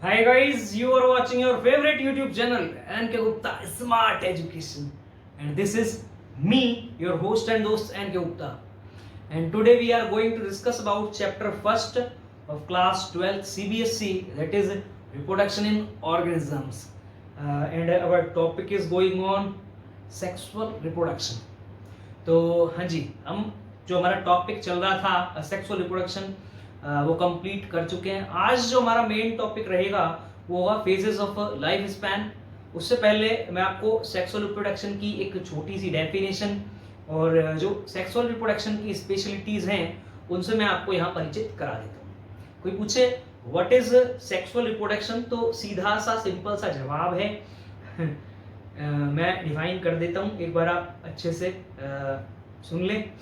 Hi guys, you are watching your favorite YouTube channel NK Gupta Smart Education, and this is me, your host and host NK Gupta. And today we are going to discuss about chapter first of class 12 CBSE, that is reproduction in organisms. And our topic is going on sexual reproduction. तो हाँ जी, हम जो हमारा topic चल रहा था sexual reproduction वो complete कर चुके हैं। आज जो हमारा मेन टॉपिक रहेगा वो होगा फेजेस ऑफ लाइफ स्पैन। उससे पहले मैं आपको सेक्सुअल रिप्रोडक्शन की एक छोटी सी डेफिनेशन और जो सेक्सुअल रिप्रोडक्शन की स्पेशलिटीज हैं उनसे मैं आपको यहाँ परिचित करा देता हूँ। कोई पूछे व्हाट इज सेक्सुअल रिप्रोडक्शन, तो सीधा सा सिंपल सा जवाब है मैं डिफाइन कर देता हूँ, एक बार आप अच्छे से सुन लें।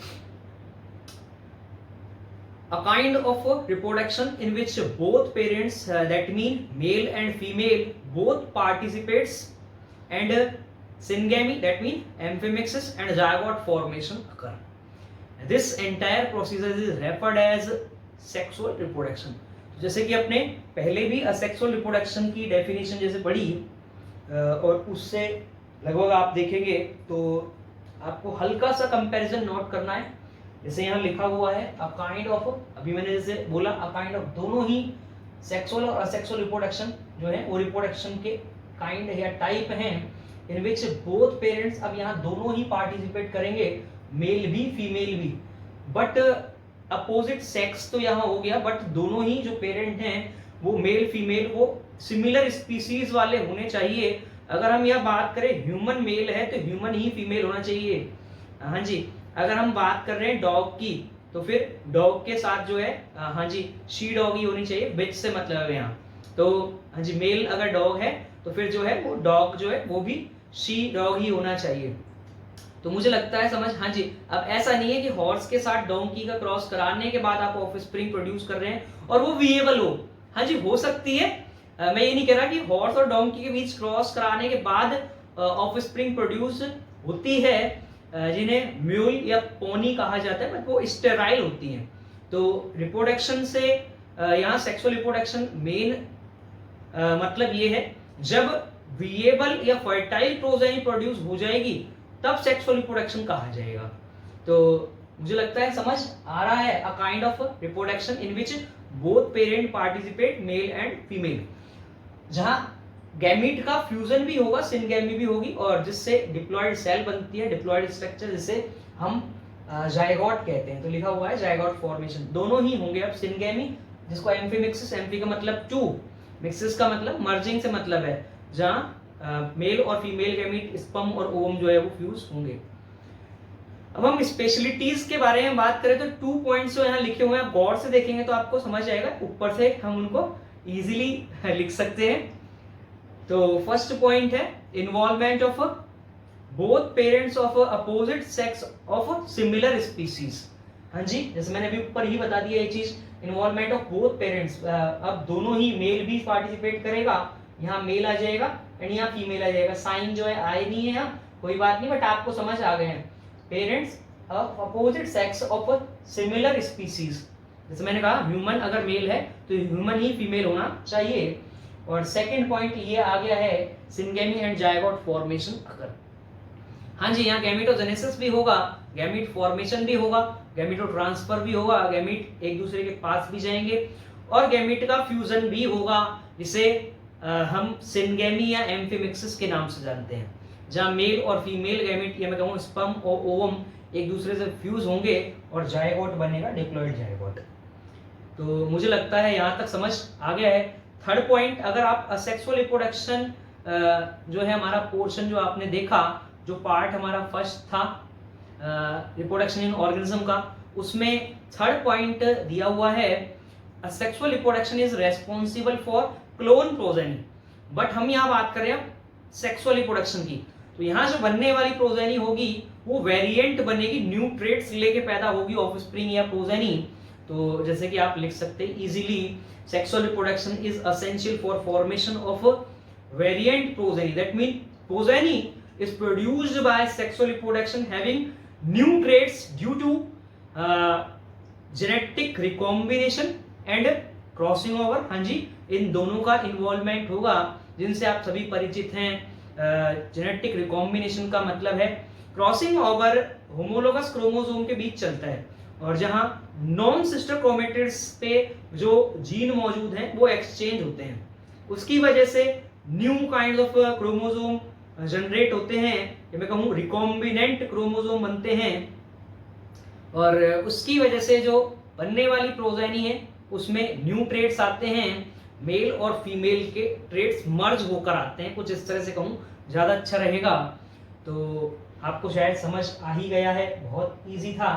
A kind of reproduction in which both parents, that mean male and female, both participates, and syngamy, that mean amphimixis and zygote formation occur. This entire procedure is referred as sexual reproduction. जैसे कि अपने पहले भी asexual reproduction की definition जैसे पढ़ी और उससे लगभग आप देखेंगे तो आपको हल्का सा कंपैरिजन नोट करना है। जैसे यहाँ लिखा हुआ है अ काइंड ऑफ, अभी मैंने जैसे बोला अ काइंड ऑफ, दोनों ही सेक्सुअल और असेक्सुअल रिप्रोडक्शन जो है वो रिप्रोडक्शन के काइंड या टाइप हैं इन विच बोथ पेरेंट्स, अब यहाँ दोनों ही पार्टिसिपेट करेंगे, मेल भी फीमेल भी, बट अपोजिट सेक्स तो यहाँ हो गया, बट दोनों ही जो पेरेंट हैं वो मेल फीमेल वो सिमिलर स्पीसीज वाले होने चाहिए। अगर हम यह बात करें ह्यूमन मेल है तो ह्यूमन ही फीमेल होना चाहिए। हाँ जी, अगर हम बात कर रहे हैं डॉग की तो फिर डॉग के साथ जो है हाँ जी शी डॉग ही होनी चाहिए, बिच से मतलब है यहाँ। तो हाँ जी मेल अगर डॉग है तो फिर जो है वो डॉग जो है वो भी शी डॉग ही होना चाहिए। तो मुझे लगता है समझ। हाँ जी, अब ऐसा नहीं है कि हॉर्स के साथ डोंकी का क्रॉस कराने के बाद आप ऑफस्प्रिंग प्रोड्यूस कर रहे हैं और वो विएबल हो। हाँ जी हो सकती है, मैं ये नहीं कह रहा कि हॉर्स और डोंकी के बीच क्रॉस कराने के बाद ऑफस्प्रिंग प्रोड्यूस होती है, जिन्हें म्यूल या पोनी कहा जाता है, बट वो स्टेराइल होती हैं। तो रिप्रोडक्शन से यहाँ सेक्सुअल रिप्रोडक्शन मेन मतलब ये है जब विएबल या फर्टाइल प्रोजेनी प्रोड्यूस हो जाएगी तब सेक्सुअल रिप्रोडक्शन कहा जाएगा। तो मुझे लगता है समझ आ रहा है। A kind of reproduction in which both parent participate, male and female, जहां गैमीट का फ्यूजन भी होगा, सिनगैमी भी होगी, और जिससे डिप्लॉयड सेल बनती है, डिप्लॉयड स्ट्रक्चर जिसे हम जायगोट कहते हैं। तो लिखा हुआ है जायगोट फॉर्मेशन, दोनों ही होंगे। अब सिनगैमी जिसको एम्फीमिक्सिस, एम्फी का मतलब टू, मिक्सिस का मतलब मर्जिंग से मतलब है, जहां मेल और फीमेल गैमीट स्पर्म और ओवम जो है वो फ्यूज होंगे। अब हम स्पेशलिटीज के बारे में बात करें तो 2 पॉइंट्स जो यहाँ लिखे हुए हैं, गौर से देखेंगे तो आपको समझ आएगा, ऊपर से हम उनको इजीली लिख सकते हैं। तो फर्स्ट पॉइंट है involvement of both parents of opposite sex of similar species. हाँ जी, जैसे मैंने अभी ऊपर ही बता दिया ये चीज, इन्वॉल्वमेंट ऑफ बोथ पेरेंट्स, अब दोनों ही, मेल भी पार्टिसिपेट करेगा, यहाँ मेल आ जाएगा एंड यहाँ फीमेल आ जाएगा। साइन जो है आए नहीं है यहाँ, कोई बात नहीं, बट आपको समझ आ गए हैं। Parents of opposite sex of similar species, जैसे मैंने कहा ह्यूमन अगर मेल है तो ह्यूमन ही फीमेल होना चाहिए। और सेकंड पॉइंट ये आ गया है सिनगैमी एंड जायगोट फॉर्मेशन अगर। हाँ जी, यहाँ गैमेटोजेनेसिस भी होगा, गैमीट फॉर्मेशन भी होगा, गैमीटो ट्रांसफर भी होगा, गैमीट एक दूसरे के पास भी जाएंगे, और गैमीट का फ्यूजन भी होगा, जिसे हम सिनगैमी या एम्फीमिक्सिस के नाम से जानते हैं, जहाँ मेल और फीमेल गैमीट, या मैं कहूँ स्पर्म और ओवम एक दूसरे से फ्यूज होंगे और जायगोट बनेगा, डिप्लॉयड जायगोट। तो मुझे लगता है यहाँ तक समझ आ गया है। थर्ड पॉइंट, अगर आप असेक्सुअल रिप्रोडक्शन जो है हमारा पोर्शन जो आपने देखा, जो पार्ट हमारा फर्स्ट था रिप्रोडक्शन इन ऑर्गेनिज्म का, उसमें थर्ड पॉइंट दिया हुआ है asexual reproduction is responsible for clone progeny. But हम यहाँ बात कर रहे हैं सेक्सुअल रिप्रोडक्शन की, तो यहाँ जो बनने वाली प्रोजेनी होगी वो वेरिएंट बनेगी, न्यू ट्रेट्स लेके पैदा होगी ऑफस्प्रिंग या प्रोजेनी। तो जैसे कि आप लिख सकते हैं easily, sexual reproduction is essential for formation of a variant progeny, that means progeny is produced by sexual reproduction having new traits due to genetic recombination and crossing over, हाँ जी, इन दोनों का इन्वॉल्वमेंट होगा, जिनसे आप सभी परिचित हैं। जेनेटिक रिकॉम्बिनेशन का मतलब है क्रॉसिंग ओवर होमोलोगस क्रोमोसोम के बीच चलता है, और जहां नॉन सिस्टर क्रोमेटिड्स पे जो जीन मौजूद हैं वो एक्सचेंज होते हैं, उसकी वजह से new kind of chromosome generate होते हैं, या मैं कहूँ रिकॉम्बिनेंट क्रोमोसोम बनते हैं, और उसकी वजह से जो बनने वाली प्रोजेनी है उसमें न्यू ट्रेट्स आते हैं, मेल और फीमेल के ट्रेट्स मर्ज होकर आते हैं, कुछ इस तरह से कहूँ ज़्यादा अच्छा रहेगा। तो आपको शायद समझ आ ही गया है, बहुत इजी था।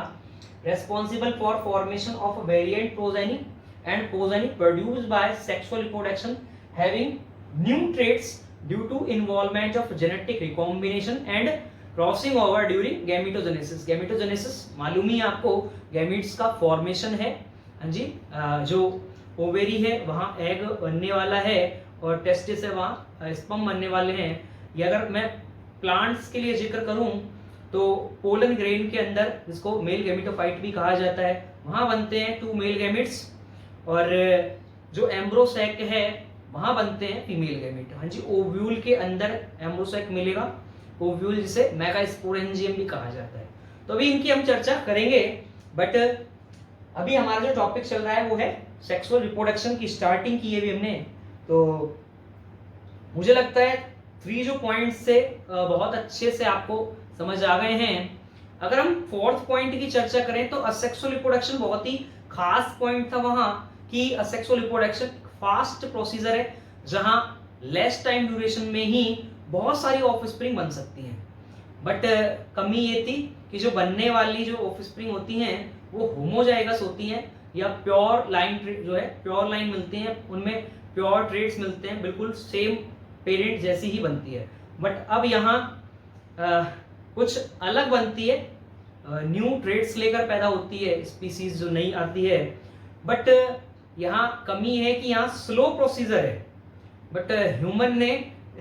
Responsible for formation of variant progeny and progeny produced by sexual reproduction having new traits due to involvement of genetic recombination and crossing over during gametogenesis. Gametogenesis मालूम ही आपको, गैमीट्स का फॉर्मेशन है, हाँ जी, जो ओवेरी है वहाँ एग बनने वाला है, और टेस्टिस है वहाँ स्पर्म बनने वाले हैं। ये अगर मैं प्लांट्स के लिए जिक्र करूँ तो पोलन ग्रेन के अंदर, जिसको मेल गैमेटोफाइट भी कहा जाता है, वहाँ बनते हैं 2 मेल गैमेट्स, और जो एम्ब्रोसैक है वहाँ बनते हैं फीमेल गैमेट। हाँ जी, ओव्यूल के अंदर एम्ब्रोसैक मिलेगा, ओव्यूल जिसे मेगास्पोरेंजियम भी कहा जाता है। तो अभी इनकी हम चर्चा करेंगे, बट अभी हमारा जो टॉपिक चल रहा है वो है सेक्सुअल रिप्रोडक्शन की। स्टार्टिंग की है भी हमने, तो मुझे लगता है 3 जो पॉइंट्स से बहुत अच्छे से आपको समझ आ गए हैं। अगर हम 4th पॉइंट की चर्चा करें तो असेक्सुअल रिप्रोडक्शन बहुत ही खास पॉइंट था वहां, कि असेक्सुअल रिप्रोडक्शन फास्ट प्रोसीजर है जहां लेस टाइम ड्यूरेशन में ही बहुत सारी ऑफस्प्रिंग बन सकती हैं। बट कमी ये थी कि जो बनने वाली जो ऑफस्प्रिंग होती हैं वो होमोजाइगस होती हैं, या प्योर लाइन जो है प्योर लाइन मिलती हैं, उनमें प्योर ट्रेट्स मिलते हैं, बिल्कुल सेम पेरेंट जैसी ही बनती है। बट अब यहाँ कुछ अलग बनती है, न्यू ट्रेट्स लेकर पैदा होती है स्पीसीज जो नई आती है। बट यहाँ कमी है कि यहाँ स्लो प्रोसीजर है, बट ह्यूमन ने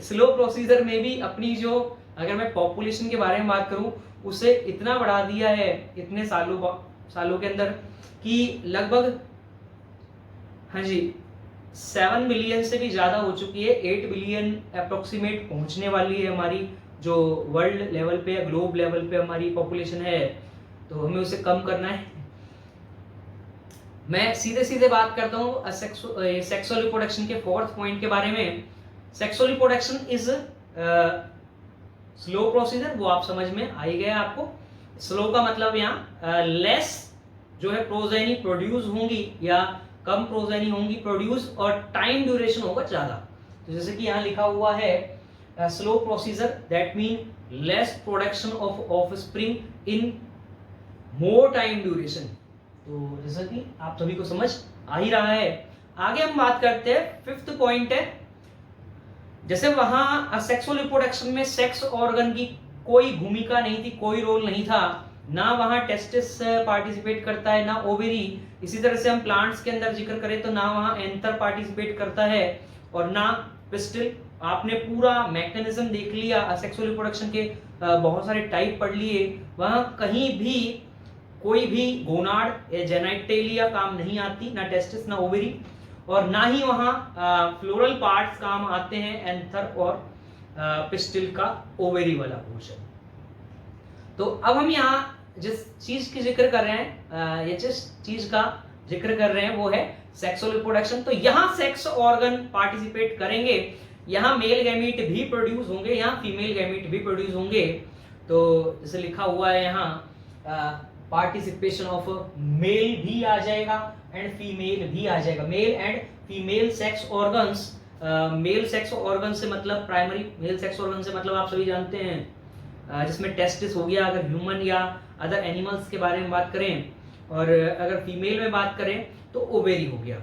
स्लो प्रोसीजर में भी अपनी जो, अगर मैं पॉपुलेशन के बारे में बात करूं, उसे इतना बढ़ा दिया है इतने सालों के अंदर कि लगभग, हाँ जी, 7 बिलियन से भी ज़्यादा हो चुकी है, 8 बिलियन अप्रोक्सीमेट पहुंचने वाली है हमारी जो वर्ल्ड लेवल पे या ग्लोब लेवल पे हमारी पॉपुलेशन है, तो हमें उसे कम करना है। मैं सीधे सीधे बात करता हूँ सेक्सुअल रिप्रोडक्शन के 4th पॉइंट के बारे में। Sexual reproduction is slow procedure, वो आप समझ में आ ही गया आपको। स्लो का मतलब यहाँ लेस जो है प्रोजेनी प्रोड्यूस होंगी, या कम प्रोजेनी होंगी प्रोड्यूस, और टाइम ड्यूरेशन होगा ज्यादा। तो जैसे कि यहाँ लिखा हुआ है slow procedure that mean less production of offspring in more time duration. तो जैसा कि आप सभी को समझ आ ही रहा है। आगे हम बात करते हैं 5th पॉइंट है, जैसे वहां सेक्सुअल रिप्रोडक्शन में सेक्स ऑर्गन की कोई भूमिका नहीं थी, कोई रोल नहीं था, ना वहां टेस्टिस पार्टिसिपेट करता है, ना ओवेरी। इसी तरह से हम प्लांट्स के अंदर जिक्र करें तो ना वहां एंथर पार्टिसिपेट करता है और ना पिस्टिल। आपने पूरा मैकेनिज्म देख लिया, असेक्सुअल रिप्रोडक्शन के बहुत सारे टाइप पढ़ लिए, वहां कहीं भी कोई भी गोनाड या जेनाइटेलिया काम नहीं आती, ना टेस्टिस ना ओवेरी, और ना ही वहां फ्लोरल पार्ट्स काम आते हैं, एंथर और पिस्टिल का ओवेरी वाला पोर्शन। तो अब हम यहाँ जिस चीज की जिक्र कर रहे हैं, या जिस चीज का जिक्र कर रहे हैं वो है सेक्सुअल रिप्रोडक्शन। तो यहाँ सेक्स ऑर्गन पार्टिसिपेट करेंगे, यहाँ मेल गैमीट भी प्रोड्यूस होंगे, यहाँ फीमेल गैमीट भी प्रोड्यूस होंगे। तो जैसे लिखा हुआ है यहाँ पार्टिसिपेशन ऑफ मेल भी आ जाएगा एंड फीमेल भी आ जाएगा। Male and female sex organs, male sex organ से मतलब प्राइमरी मेल सेक्स ऑर्गन से मतलब आप सभी जानते हैं जिसमें टेस्टिस हो गया अगर ह्यूमन या अदर एनिमल्स के बारे में बात करें, और अगर फीमेल में बात करें तो ओवेरी हो गया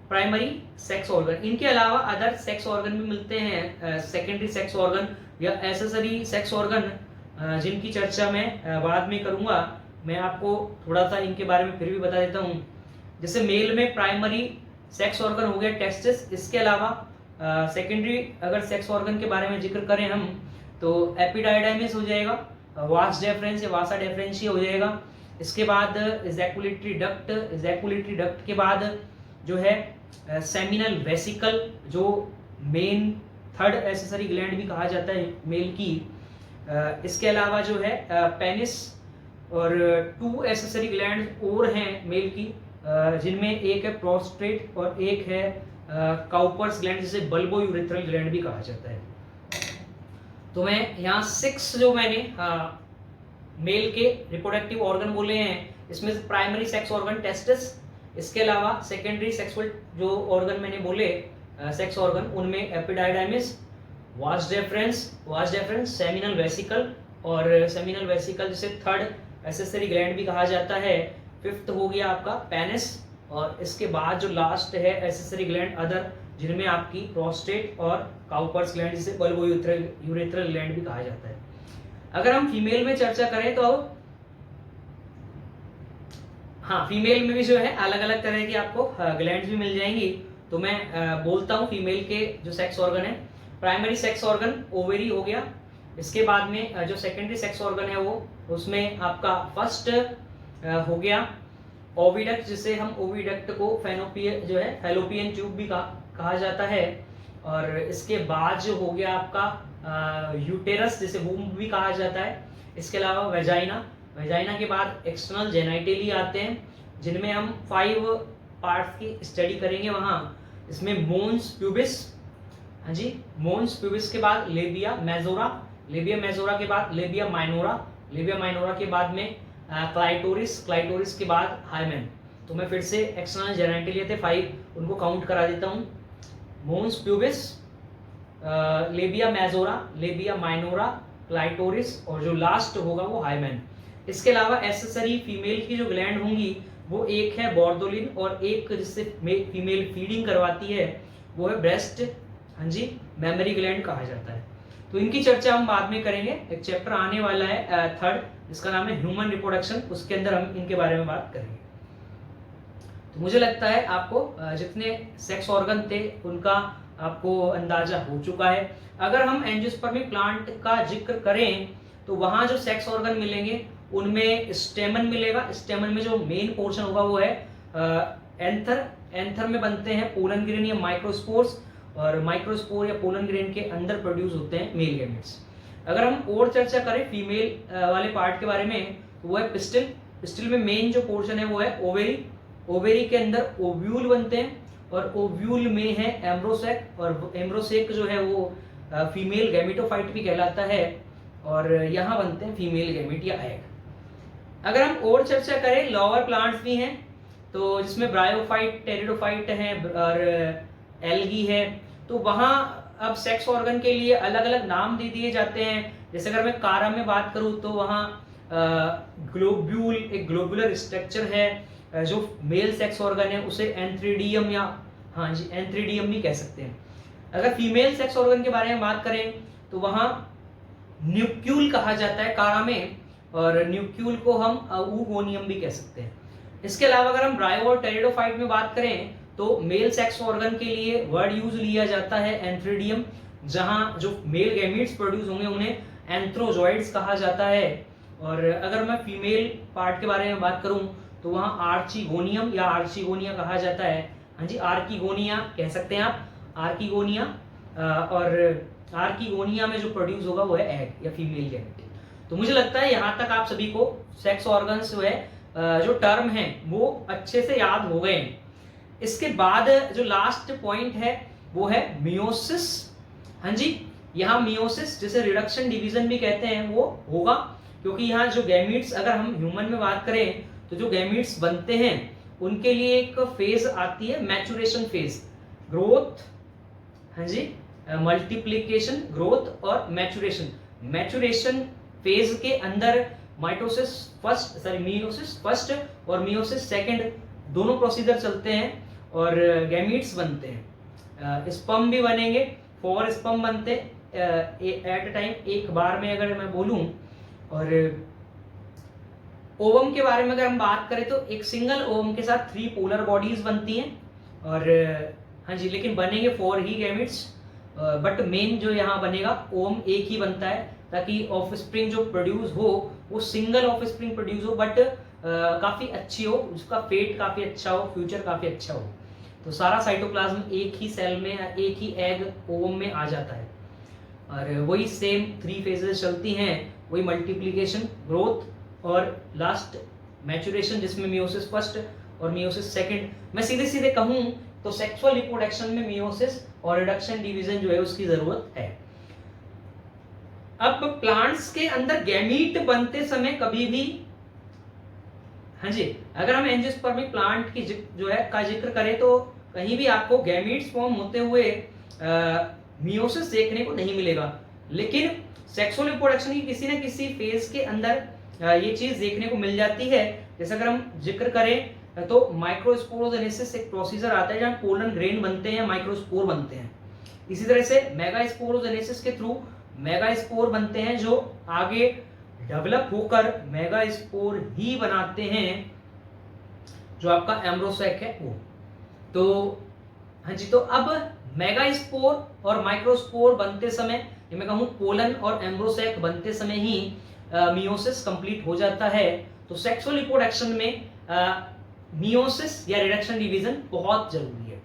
प्राइमरी सेक्स ऑर्गन। इनके अलावा अदर सेक्स ऑर्गन भी मिलते हैं, सेकेंडरी सेक्स ऑर्गन या एक्सेसरी सेक्स ऑर्गन, जिनकी चर्चा मैं बाद में करूंगा। मैं आपको थोड़ा सा इनके बारे में फिर भी बता देता हूँ। जैसे मेल में प्राइमरी सेक्स ऑर्गन हो गया टेस्टिस, इसके अलावा सेकेंडरी अगर सेक्स ऑर्गन के बारे में जिक्र करें हम तो एपिडाइडाइमिस हो जाएगा, वास डेफरेंस या वासा डेफरेंशिया हो जाएगा, इसके बाद इजैकुलेटरी डक्ट, इजैकुलेटरी डक्ट के बाद जो है सेमिनल वेसिकल, जो मेन थर्ड एसेसरी ग्लैंड भी कहा जाता है मेल की। इसके अलावा जो है पेनिस, और 2 एसेसरी ग्लैंड और हैं मेल की, जिनमें एक है प्रोस्टेट और एक है काउपर्स ग्लैंड, जिसे बल्बो यूरेथ्रल ग्लैंड भी कहा जाता है। तो मैं यहाँ 6 जो मैंने मेल के रिप्रोडक्टिव ऑर्गन बोले हैं, इसमें से प्राइमरी सेक्स ऑर्गन टेस्टिस, इसके अलावा सेकेंडरी सेक्सुअल जो ऑर्गन मैंने बोले सेक्स ऑर्गन, उनमें एपिडाइडाइमिस, वास डेफरेंस, सेमिनल वेसिकल, और सेमिनल वेसिकल जिसे थर्ड एसेसरी ग्लैंड भी कहा जाता है। 5th हो गया आपका पेनिस, और इसके बाद जो लास्ट है एसेसरी ग्लैंड अदर, जिनमें आपकी प्रोस्टेट और काउपर्स ग्लैंड, जिसे बल्बो यूरेथ्रल ग्लैंड भी कहा जाता है। अगर हम फीमेल में चर्चा करें तो हाँ, फीमेल में भी जो है अलग अलग तरह की आपको ग्लैंड्स भी मिल जाएंगी। तो मैं बोलता हूँ फीमेल के जो सेक्स ऑर्गन है। प्राइमरी सेक्स ऑर्गन ओवेरी हो गया, इसके बाद में जो सेकेंडरी सेक्स ऑर्गन है वो, उसमें आपका फर्स्ट हो गया ओविडक्ट, जिसे हम ओविडक्ट को फैलोपियन ट्यूब भी कहा जाता है। और इसके बाद जो हो गया आपका यूटेरस, जिसे वूम्ब भी कहा जाता है। इसके अलावा वेजाइना के बाद एक्सटर्नल जेनाइटली आते हैं, जिनमें हम 5 पार्ट्स की स्टडी करेंगे वहाँ। इसमें मोन्स प्यूबिस, हाँ जी, मोन्स प्यूबिस के बाद लेबिया मेजोरा के बाद लेबिया माइनोरा के बाद में क्लाइटोरिस के बाद हाइमेन। तो मैं फिर से एक्सटर्नल जेनाइटली थे 5, उनको काउंट करा देता हूँ। मोन्स प्यूबिस, लेबिया माइनोरा, क्लाइटोरिस, और जो लास्ट होगा वो हाइमेन। इसके अलावा एसेसरी फीमेल की जो ग्लैंड होंगी वो एक है बॉर्दोलिन, और एक जिससे फीमेल फीडिंग करवाती है वो है ब्रेस्ट, हाँ जी, मेमरी ग्लैंड कहा जाता है। तो इनकी चर्चा हम बाद में करेंगे। एक चैप्टर आने वाला है 3rd, जिसका नाम है ह्यूमन रिप्रोडक्शन, उसके अंदर हम इनके बारे में बात करेंगे। तो मुझे लगता है आपको जितने सेक्स ऑर्गन थे उनका आपको अंदाजा हो चुका है। अगर हम एंजियोस्पर्मिक प्लांट का जिक्र करें तो वहां जो सेक्स ऑर्गन मिलेंगे उनमें स्टेमन मिलेगा। स्टेमन में जो मेन पोर्शन होगा वो है एंथर में बनते हैं पोलन ग्रेन या माइक्रोस्पोर्स, और माइक्रोस्पोर या पोलन ग्रेन के अंदर प्रोड्यूस होते हैं मेल गैमेट्स। अगर हम और चर्चा करें फीमेल वाले पार्ट के बारे में तो वो है पिस्टिल में मेन जो पोर्शन है वो है ओवेरी के अंदर ओव्यूल बनते हैं, और ओव्यूल में है एम्ब्रोसेक, और एम्ब्रोसेक जो है वो फीमेल गैमेटोफाइट भी कहलाता है, और यहाँ बनते हैं फीमेल गैमेट या एग। अगर हम और चर्चा करें लोअर प्लांट्स भी हैं, तो जिसमें ब्रायोफाइट, टेरिडोफाइट है और एल्गी है। तो वहाँ अब सेक्स ऑर्गन के लिए अलग अलग नाम दे दिए जाते हैं। जैसे अगर मैं कारा में बात करूँ तो वहाँ ग्लोब्यूल, एक ग्लोबुलर स्ट्रक्चर है जो मेल सेक्स ऑर्गन है, उसे एंथ्रीडियम या हाँ जी एंथ्रीडियम भी कह सकते हैं। अगर फीमेल सेक्स ऑर्गन के बारे में बात करें तो वहाँ न्यूक्यूल कहा जाता है कारा में, और न्यूक्यूल को हम ऊगोनियम भी कह सकते हैं। इसके अलावा अगर हम ब्रायो और टेरिडोफाइट में बात करें तो मेल सेक्स ऑर्गन के लिए वर्ड यूज लिया जाता है एंथ्रीडियम, जहां जो मेल गैमीट्स प्रोड्यूस होंगे उन्हें एंथ्रोजॉइड्स कहा जाता है। और अगर मैं फीमेल पार्ट के बारे में बात करूं तो वहां आर्चिगोनियम या आर्चिगोनिया कहा जाता है। हाँ जी, आर्किगोनिया कह सकते हैं आप, आर्किगोनिया। और आर्किगोनिया में जो प्रोड्यूस होगा वो है एग या फीमेल गैमेट। तो मुझे लगता है यहाँ तक आप सभी को सेक्स ऑर्गन्स जो है जो टर्म है वो अच्छे से याद हो गए हैं। इसके बाद जो लास्ट पॉइंट है वो है मियोसिस। हाँ जी, यहाँ मियोसिस जिसे रिडक्शन डिवीजन भी कहते हैं वो होगा, क्योंकि यहाँ जो गैमीट्स, अगर हम ह्यूमन में बात करें तो जो गैमीट्स बनते हैं उनके लिए एक फेज आती है मैचुरेशन फेज, ग्रोथ, हाँ जी, मल्टीप्लिकेशन, ग्रोथ और मैचुरेशन फेज के अंदर मियोसिस फर्स्ट और मियोसिस सेकंड दोनों प्रोसीजर चलते हैं और गैमीट्स बनते हैं। स्पर्म भी बनेंगे, 4 स्पर्म बनते एट अ टाइम, एक बार में अगर मैं बोलूं। और ओवम के बारे में अगर हम बात करें तो एक सिंगल ओवम के साथ 3 पोलर बॉडीज बनती हैं, और हाँ जी, लेकिन बनेंगे 4 ही गैमीट्स, बट मेन जो यहाँ बनेगा ओवम एक ही बनता है, ताकि ऑफस्प्रिंग जो प्रोड्यूस हो वो सिंगल ऑफस्प्रिंग प्रोड्यूस हो, बट काफी अच्छी हो, उसका फेट काफी अच्छा हो, फ्यूचर काफी अच्छा हो। तो सारा साइटोप्लाज्म एक ही सेल में, एक ही एग ओवम में आ जाता है और वही सेम 3 फेजेस चलती हैं, वही मल्टीप्लिकेशन, ग्रोथ और लास्ट मैचुरेशन, जिसमें मियोसिस फर्स्ट और मियोसिस सेकंड। मैं सीधे सीधे कहूं तो सेक्सुअल रिप्रोडक्शन में मियोसिस और रिडक्शन डिवीजन जो है उसकी जरूरत है। अब प्लांट्स के अंदर गैमीट बनते समय कभी भी, हाँ जी, अगर हम एंजियोस्पर्मिक प्लांट की जो है का जिक्र करें तो कहीं भी आपको गैमीट्स फॉर्म होते हुए मियोसिस देखने को नहीं मिलेगा, लेकिन सेक्सुअल रिप्रोडक्शन की किसी न किसी फेज के अंदर ये चीज देखने को मिल जाती है। जैसे अगर हम जिक्र करें तो माइक्रोस्पोरोजेनेसिस एक प्रोसीजर आता है जहां पोलन ग्रेन बनते हैं, माइक्रोस्पोर बनते हैं। इसी तरह से मेगास्पोरोजेनेसिस के थ्रू मेगास्पोर बनते हैं जो आगे डेवलप होकर मेगास्पोर ही बनाते हैं जो आपका एम्ब्रोसैक है वो। तो हाँ जी, तो अब मेगास्पोर और माइक्रोस्पोर बनते समय, मैं कहूं पोलन और एम्ब्रोसैक बनते समय ही मियोसिस कंप्लीट हो जाता है। तो सेक्सुअल रिप्रोडक्शन में मियोसिस या रिडक्शन डिवीजन बहुत जरूरी है।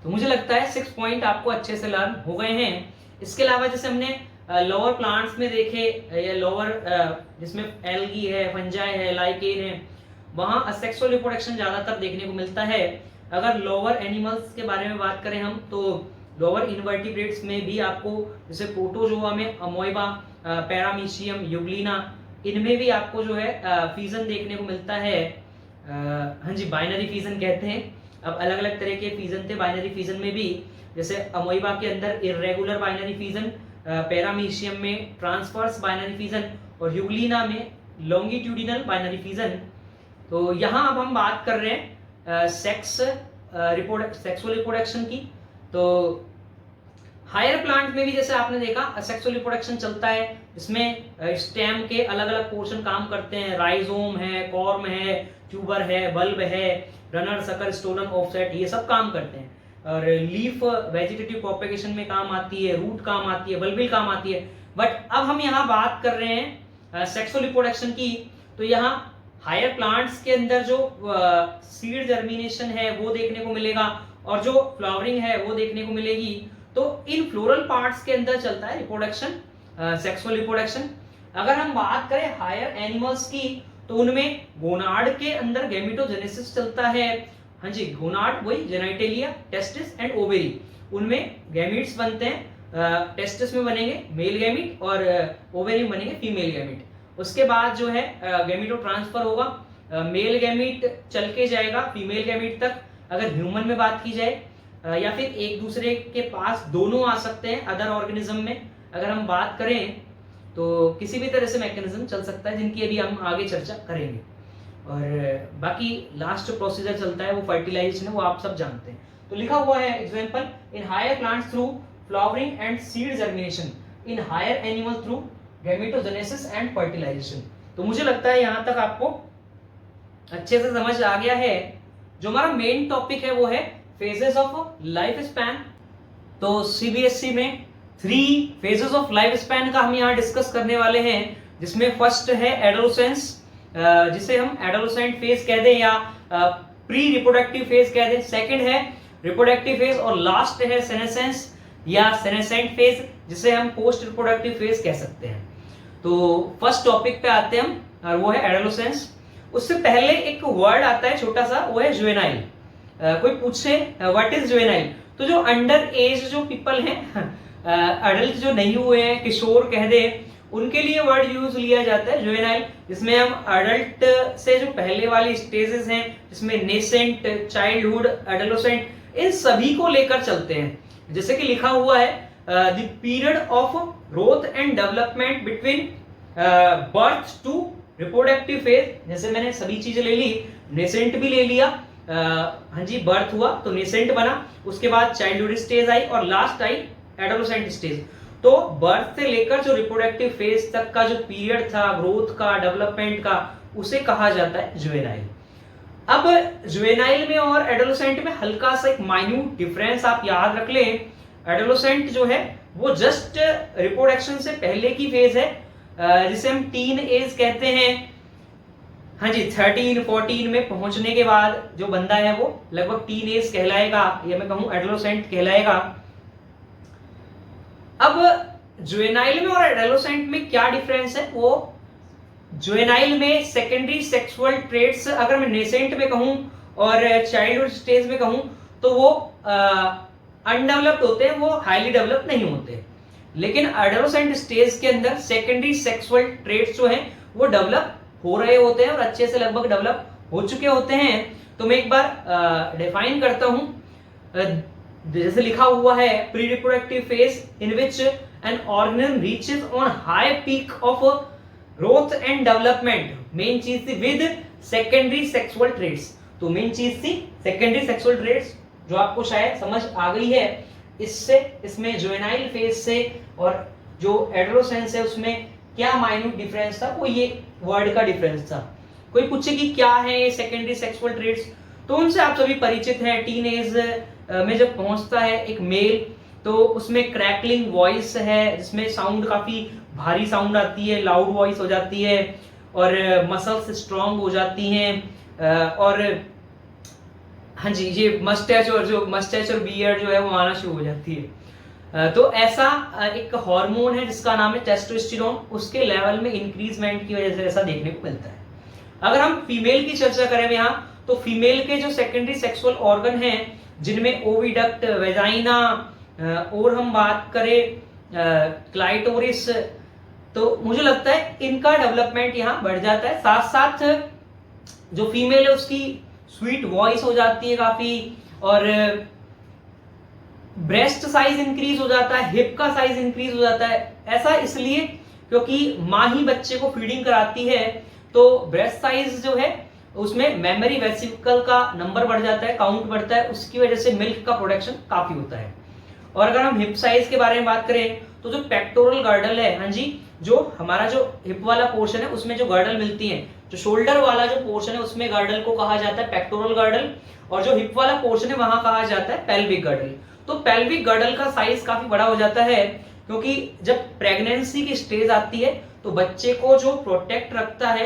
तो मुझे लगता है 6 पॉइंट आपको अच्छे से लर्न हो गए हैं। इसके अलावा जैसे हमने लोअर प्लांट्स में देखे या लोअर जिसमें एल्गी है, फंजाई है, लाइकेन है, वहां असेक्सुअल रिप्रोडक्शन ज्यादातर देखने को मिलता है। अगर लोअर एनिमल्स के बारे में बात करें हम तो लोअर इनवर्टिब्रेट्स में भी आपको जैसे प्रोटोजोआ में अमोइबा, पैरामीशियम, यूग्लिना, इनमें भी आपको जो है फीजन देखने को मिलता है। हाँ जी, बाइनरी फीजन कहते हैं। अब अलग अलग तरह के फीजन थे बाइनरी फीजन में भी, जैसे अमोइबा के अंदर इर्रेगुलर बाइनरी फीजन, पैरामीशियम में ट्रांसवर्स बाइनरी फीजन और यूग्लिना में लॉन्गिट्यूडिनल बाइनरी फीजन। तो यहाँ अब हम बात कर रहे हैं सेक्सुअल रिप्रोडक्शन की। तो हायर प्लांट में भी जैसे आपने देखा असेक्सुअल रिप्रोडक्शन चलता है, इसमें स्टेम के अलग अलग पोर्शन काम करते हैं, राइजोम है, कॉर्म है, ट्यूबर है, बल्ब है, रनर, सकर, स्टोलन, ऑफसेट, ये सब काम करते हैं। और लीफ वेजिटेटिव प्रोपेगेशन में काम आती है, रूट काम आती है, बल्बिल काम आती है। बट अब हम यहाँ बात कर रहे हैं सेक्सुअल रिप्रोडक्शन की। तो यहाँ हायर प्लांट्स के अंदर जो सीड जर्मिनेशन है वो देखने को मिलेगा और जो फ्लावरिंग है वो देखने को मिलेगी। तो इन फ्लोरल पार्ट्स के अंदर चलता है रिप्रोडक्शन, सेक्सुअल रिप्रोडक्शन। अगर हम बात करें हायर एनिमल्स की तो उनमें गोनाड के अंदर गैमेटोजेनेसिस चलता है। हाँ जी, गोनाड वही जेनाइटेलिया, टेस्टिस एंड ओवेरी, उनमें गैमीट्स बनते हैं। टेस्टिस में बनेंगे मेल गैमीट और ओवेरी में बनेंगे फीमेल गैमीट। उसके बाद जो है गैमीटो ट्रांसफर होगा, मेल गैमीट चल के जाएगा फीमेल गैमीट तक अगर ह्यूमन में बात की जाए, या फिर एक दूसरे के पास दोनों आ सकते हैं अदर ऑर्गेनिज्म में। अगर हम बात करें तो किसी भी तरह से मैकेनिज्म चल सकता है जिनकी अभी हम आगे चर्चा करेंगे। और बाकी लास्ट प्रोसीजर चलता है वो फर्टिलाइजेशन है, वो आप सब जानते हैं। तो लिखा हुआ है example, in higher plants through flowering and seed germination, in higher animal through gametogenesis and fertilisation. तो मुझे लगता है यहाँ तक आपको अच्छे से समझ आ गया है। जो हमारा मेन टॉपिक है वो है फेजेस ऑफ लाइफ स्पैन। तो सीबीएसई में 3 फेजेस ऑफ लाइफ स्पैन का हम यहाँ डिस्कस करने वाले हैं, जिसमें फर्स्ट है एडोलेसेंस, जिसे हम एडोलेसेंट फेज कह दें या प्री रिप्रोडक्टिव फेज कह दें। सेकंड है रिप्रोडक्टिव फेज और लास्ट है सेनेसेंस या सेनेसेंट फेज, जिसे हम पोस्ट रिप्रोडक्टिव फेज कह सकते हैं। तो फर्स्ट टॉपिक पे आते हैं हम, और वो है एडोलेसेंस। उससे पहले एक वर्ड आता है छोटा सा, वो है जुवेनाइल। कोई पूछे व्हाट इज जुवेनाइल, तो जो अंडर एज जो पीपल हैं, अडल्ट जो नहीं हुए हैं, किशोर कह दे, उनके लिए वर्ड यूज लिया जाता है जुवेनाइल, जिसमें हम अडल्ट से जो पहले वाली स्टेजेस हैं, जिसमें नेसेंट, चाइल्डहुड, एडोलेसेंट, इन सभी को लेकर चलते हैं। जैसे कि लिखा हुआ है the period of growth and development between birth to reproductive phase. जैसे मैंने सभी चीजें ले ली, नेसेंट भी ले लिया, हाँ जी, बर्थ हुआ तो नेसेंट बना, उसके बाद चाइल्डहुड स्टेज आई और लास्ट आई एडोलेसेंट स्टेज। तो बर्थ से लेकर जो रिप्रोडक्टिव फेज तक का जो पीरियड था ग्रोथ का, डेवलपमेंट का, उसे कहा जाता है जुवेनाइल। अब जुवेनाइल में और एडोलेसेंट में हल्का सा एक माइन्यूट डिफरेंस आप याद रख लें। एडोलेसेंट जो है वो जस्ट रिप्रोडक्शन से पहले की फेज है, जिसे हम टीन एज कहते हैं। हाँ जी, 13-14 में पहुंचने के बाद जो बंदा है वो लगभग टीनेज कहलाएगा, या मैं कहूं एडोलेसेंट कहलाएगा। अब जुवेनाइल में और एडोलेसेंट में क्या डिफरेंस है? वो जुवेनाइल में सेकेंडरी सेक्सुअल ट्रेट्स अगर मैं नेसेंट में कहूं और चाइल्डहुड स्टेज में कहूं तो वो अनडेवलप्ड होते हैं, वो हाईली डेवलप नहीं होते। लेकिन एडोलेसेंट स्टेज के अंदर सेकेंडरी सेक्सुअल ट्रेट्स जो हैं वो डेवलप हो रहे होते हैं और अच्छे से लगभग डेवलप हो चुके होते हैं। तो मैं एक बार डिफाइन करता हूं, जैसे लिखा हुआ है, pre reproductive phase in which an organism reaches on high peak of growth and development. Main चीज थी विद सेकेंडरी सेक्सुअल ट्रेट्स। तो मेन चीज थी सेकेंडरी सेक्सुअल ट्रेट्स, जो आपको शायद समझ आ गई है। इससे इसमें जुवेनाइल फेज से और जो एडोलेसेंस है उसमें क्या माइन्यूट डिफरेंस था, वो ये वर्ड का डिफरेंस था। कोई पूछे कि क्या है ये सेकेंडरी सेक्सुअल ट्रेट्स, तो उनसे आप सभी परिचित हैं। टीनेज में जब पहुंचता है एक मेल, तो उसमें क्रैकलिंग वॉइस है, जिसमें साउंड काफी भारी साउंड आती है, लाउड वॉइस हो जाती है, और मसल्स स्ट्रांग हो जाती हैं, और हाँ जी, ये मस्टैच और बियर्ड जो है वो आना शुरू हो जाती है। तो ऐसा एक हार्मोन है जिसका नाम है टेस्टोस्टेरोन, उसके लेवल में इंक्रीजमेंट की वजह से ऐसा देखने को मिलता है। अगर हम फीमेल की चर्चा करें यहाँ, तो फीमेल के जो सेकेंडरी सेक्सुअल ऑर्गन हैं, जिनमें ओविडक्ट, वेजाइना, और हम बात करें क्लाइटोरिस, तो मुझे लगता है इनका डेवलपमेंट यहाँ बढ़ जाता है। साथ साथ जो फीमेल है उसकी स्वीट वॉइस हो जाती है काफी, और ब्रेस्ट साइज इंक्रीज हो जाता है, हिप का साइज इंक्रीज हो जाता है। ऐसा इसलिए क्योंकि माँ ही बच्चे को फीडिंग कराती है, तो ब्रेस्ट साइज जो है उसमें मेमोरी वेसिकल का नंबर बढ़ जाता है, काउंट बढ़ता है, उसकी वजह से मिल्क का प्रोडक्शन काफी होता है। और अगर हम हिप साइज के बारे में बात करें, तो जो पेक्टोरल गर्डल है, हाँ जी, जो हमारा जो हिप वाला पोर्शन है उसमें जो गर्डल मिलती है, जो शोल्डर वाला जो पोर्शन है उसमें गर्डल को कहा जाता है पेक्टोरल गर्डल, और जो हिप वाला पोर्शन है वहां कहा जाता है पेल्विक गर्डल। तो पेल्विक गर्डल का साइज काफी बड़ा हो जाता है, क्योंकि जब प्रेगनेंसी की स्टेज आती है तो बच्चे को जो प्रोटेक्ट रखता है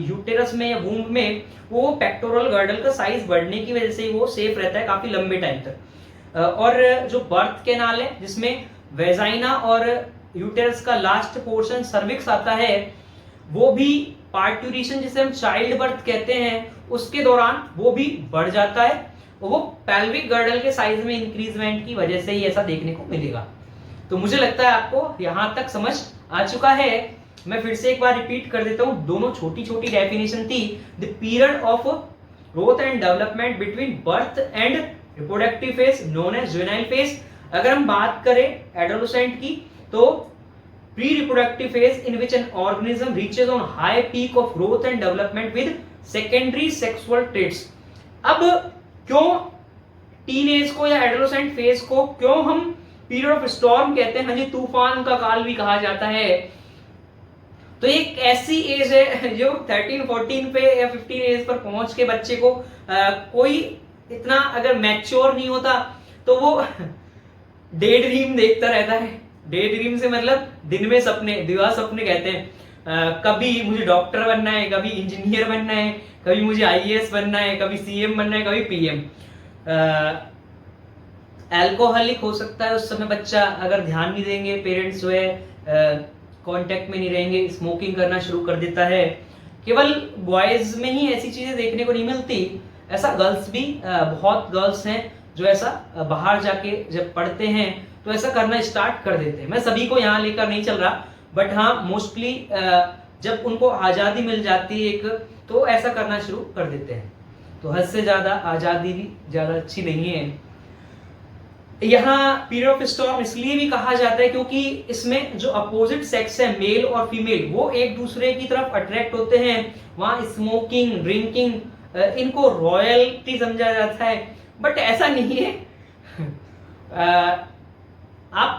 यूटेरस में या वूम्ब में, वो पेक्टोरल गर्डल का साइज बढ़ने की वजह से वो सेफ रहता है काफी लंबे टाइम तक। और जो बर्थ कैनाल है, जिसमें वेजाइना और यूटेरस का लास्ट पोर्शन सर्विक्स आता है, वो भी पार्ट्यूरेशन जिसे हम चाइल्ड बर्थ कहते हैं उसके दौरान वो भी बढ़ जाता है, वो पेल्विक गर्डल के साइज में इंक्रीजमेंट की वजह से ही ऐसा देखने को मिलेगा। तो मुझे लगता है आपको यहां तक समझ आ चुका है। मैं फिर से एक बार रिपीट कर देता हूं, दोनों छोटी छोटी डेफिनेशन थी। The period of growth and development between birth and reproductive phase known as juvenile phase. अगर हम बात करें एडोलेसेंट की, तो pre reproductive phase in which an organism reaches on high peak of growth and development with secondary sexual traits. अब क्यों teenage को या एडोलेसेंट फेज को क्यों हम पीरियड ऑफ स्टॉर्म कहते हैं, हाँ जी, तूफान का काल भी कहा जाता है। तो एक ऐसी एज है जो 13-14 पे या 15 एज पर पहुंच के बच्चे को कोई इतना अगर मैच्योर नहीं होता तो वो डे ड्रीम देखता रहता है। डे ड्रीम से मतलब दिन में सपने, दिवा सपने कहते हैं। कभी मुझे डॉक्टर बनना है, कभी इंजीनियर बनना है, कभी मुझे आईएएस बनना है, कभी सीएम बनना है, कभी पीएम। अल्कोहलिक हो सकता है उस समय बच्चा, अगर ध्यान नहीं देंगे पेरेंट्स जो है, कांटेक्ट में नहीं रहेंगे, स्मोकिंग करना शुरू कर देता है। केवल बॉयज में ही ऐसी चीजें देखने को नहीं मिलती, ऐसा गर्ल्स भी, बहुत गर्ल्स हैं जो ऐसा बाहर जाके जब पढ़ते हैं तो ऐसा करना स्टार्ट कर देते हैं। मैं सभी को यहाँ लेकर नहीं चल रहा, बट हाँ मोस्टली जब उनको आज़ादी मिल जाती है एक, तो ऐसा करना शुरू कर देते हैं। तो हद से ज़्यादा आज़ादी भी ज़्यादा अच्छी नहीं है। यहाँ पीरियड ऑफ स्टॉर्म इसलिए भी कहा जाता है क्योंकि इसमें जो अपोजिट सेक्स है, मेल और फीमेल, वो एक दूसरे की तरफ अट्रैक्ट होते हैं। वहाँ स्मोकिंग, ड्रिंकिंग, इनको रॉयल्टी समझा जाता है, बट ऐसा नहीं है। आप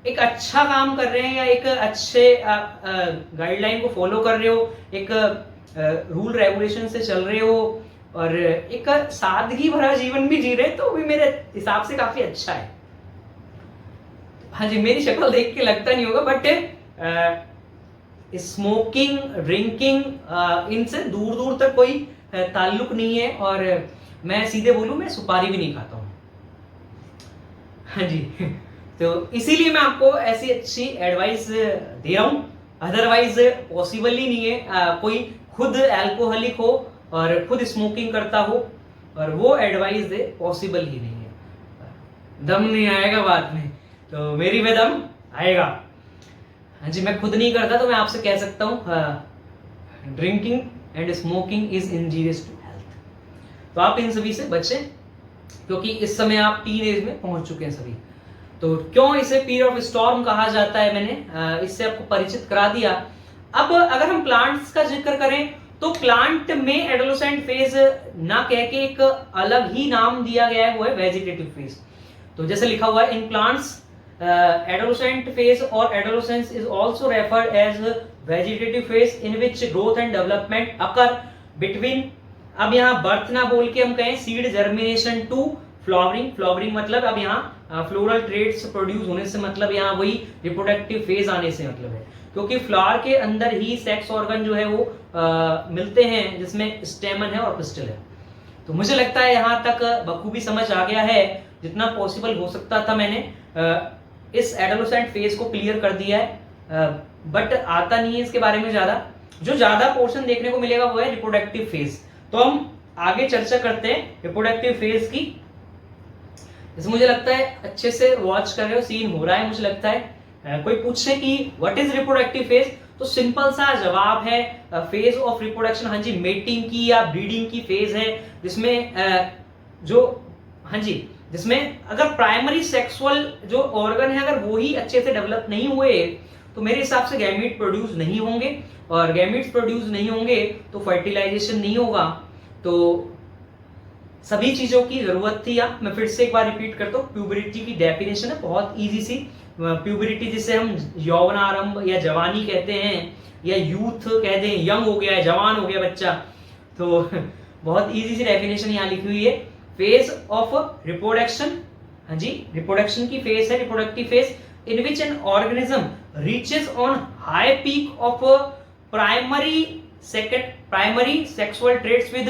एक अच्छा काम कर रहे हैं या एक अच्छे गाइडलाइन को फॉलो कर रहे हो, एक रूल रेगुलेशन से चल रहे हो और एक सादगी भरा जीवन भी जी रहे, तो भी मेरे हिसाब से काफी अच्छा है। हाँ जी, मेरी शक्ल देख के लगता नहीं होगा, बट स्मोकिंग, ड्रिंकिंग, इनसे दूर दूर तक कोई ताल्लुक नहीं है, और मैं सीधे बोलूं, मैं सुपारी भी नहीं खाता हूँ। हाँ जी। तो इसीलिए मैं आपको ऐसी अच्छी एडवाइस दे रहा हूँ, अदरवाइज पॉसिबल ही नहीं है कोई खुद अल्कोहलिक हो और खुद स्मोकिंग करता हो और वो एडवाइस दे, पॉसिबल ही नहीं है, दम नहीं आएगा बात में, तो मेरी में दम आएगा। हाँ जी, मैं खुद नहीं करता तो मैं आपसे कह सकता हूँ drinking and smoking is injurious to health. तो आप इन सभी से बचें, क्योंकि इस समय आप टीन एज में पहुंच चुके हैं सभी। तो क्यों इसे पीरियड ऑफ स्टॉर्म कहा जाता है, मैंने इससे आपको परिचित करा दिया। अब अगर हम प्लांट्स का जिक्र करें तो प्लांट में एडोलेसेंट फेज ना कह के एक अलग ही नाम दिया गया है, वो है वेजिटेटिव फेज। तो जैसे लिखा हुआ है in plants adolescent phase or adolescence is also referred as vegetative phase in which growth and development occur between, अब यहाँ बर्थ ना बोल के हम कहें seed germination to flowering, flowering मतलब अब यहाँ फ्लोरल ट्रेट्स प्रोड्यूस होने से मतलब यहाँ वही रिप्रोडक्टिव फेज आने से मतलब है, क्योंकि फ्लावर के अंदर ही सेक्स ऑर्गन जो है वो मिलते हैं, जिसमें स्टेमन है और पिस्टल है। तो मुझे लगता है यहाँ तक बखूबी समझ आ गया है, जितना पॉसिबल हो सकता था मैंने इस एडोलेसेंट फेज को क्लियर कर दिया है, बट आता नहीं है इसके बारे में ज्यादा। जो ज्यादा पोर्शन देखने को मिलेगा वो है रिप्रोडक्टिव फेज। तो हम आगे चर्चा करते हैं रिप्रोडक्टिव फेज की। जैसे मुझे लगता है अच्छे से वॉच कर रहे हो, सीन हो रहा है, मुझे लगता है कोई पूछे कि व्हाट इज रिप्रोडक्टिव फेज, तो सिंपल सा जवाब है फेज ऑफ रिप्रोडक्शन, हाँ जी, मेटिंग की या ब्रीडिंग की फेज है, जिसमें जो हाँ जी जिसमें अगर प्राइमरी सेक्सुअल जो ऑर्गन है अगर वो ही अच्छे से डेवलप नहीं हुए तो मेरे हिसाब से गैमीट प्रोड्यूस नहीं होंगे, और गैमीट्स प्रोड्यूस नहीं होंगे तो फर्टिलाइजेशन नहीं होगा। तो सभी चीजों की जरूरत थी। मैं फिर से एक बार रिपीट करता हूँ, प्यूबरिटी की डेफिनेशन है बहुत इजी सी। प्यूबरिटी जिसे हम यौवनारंभ या जवानी कहते हैं, या यूथ कहते हैं, यंग हो गया है, जवान हो गया बच्चा, तो बहुत इजी सी डेफिनेशन यहाँ लिखी हुई है। फेज ऑफ रिप्रोडक्शन, हाँ जी, रिप्रोडक्शन की फेज है reproductive phase, in which an organism reaches on high peak of primary sexual traits with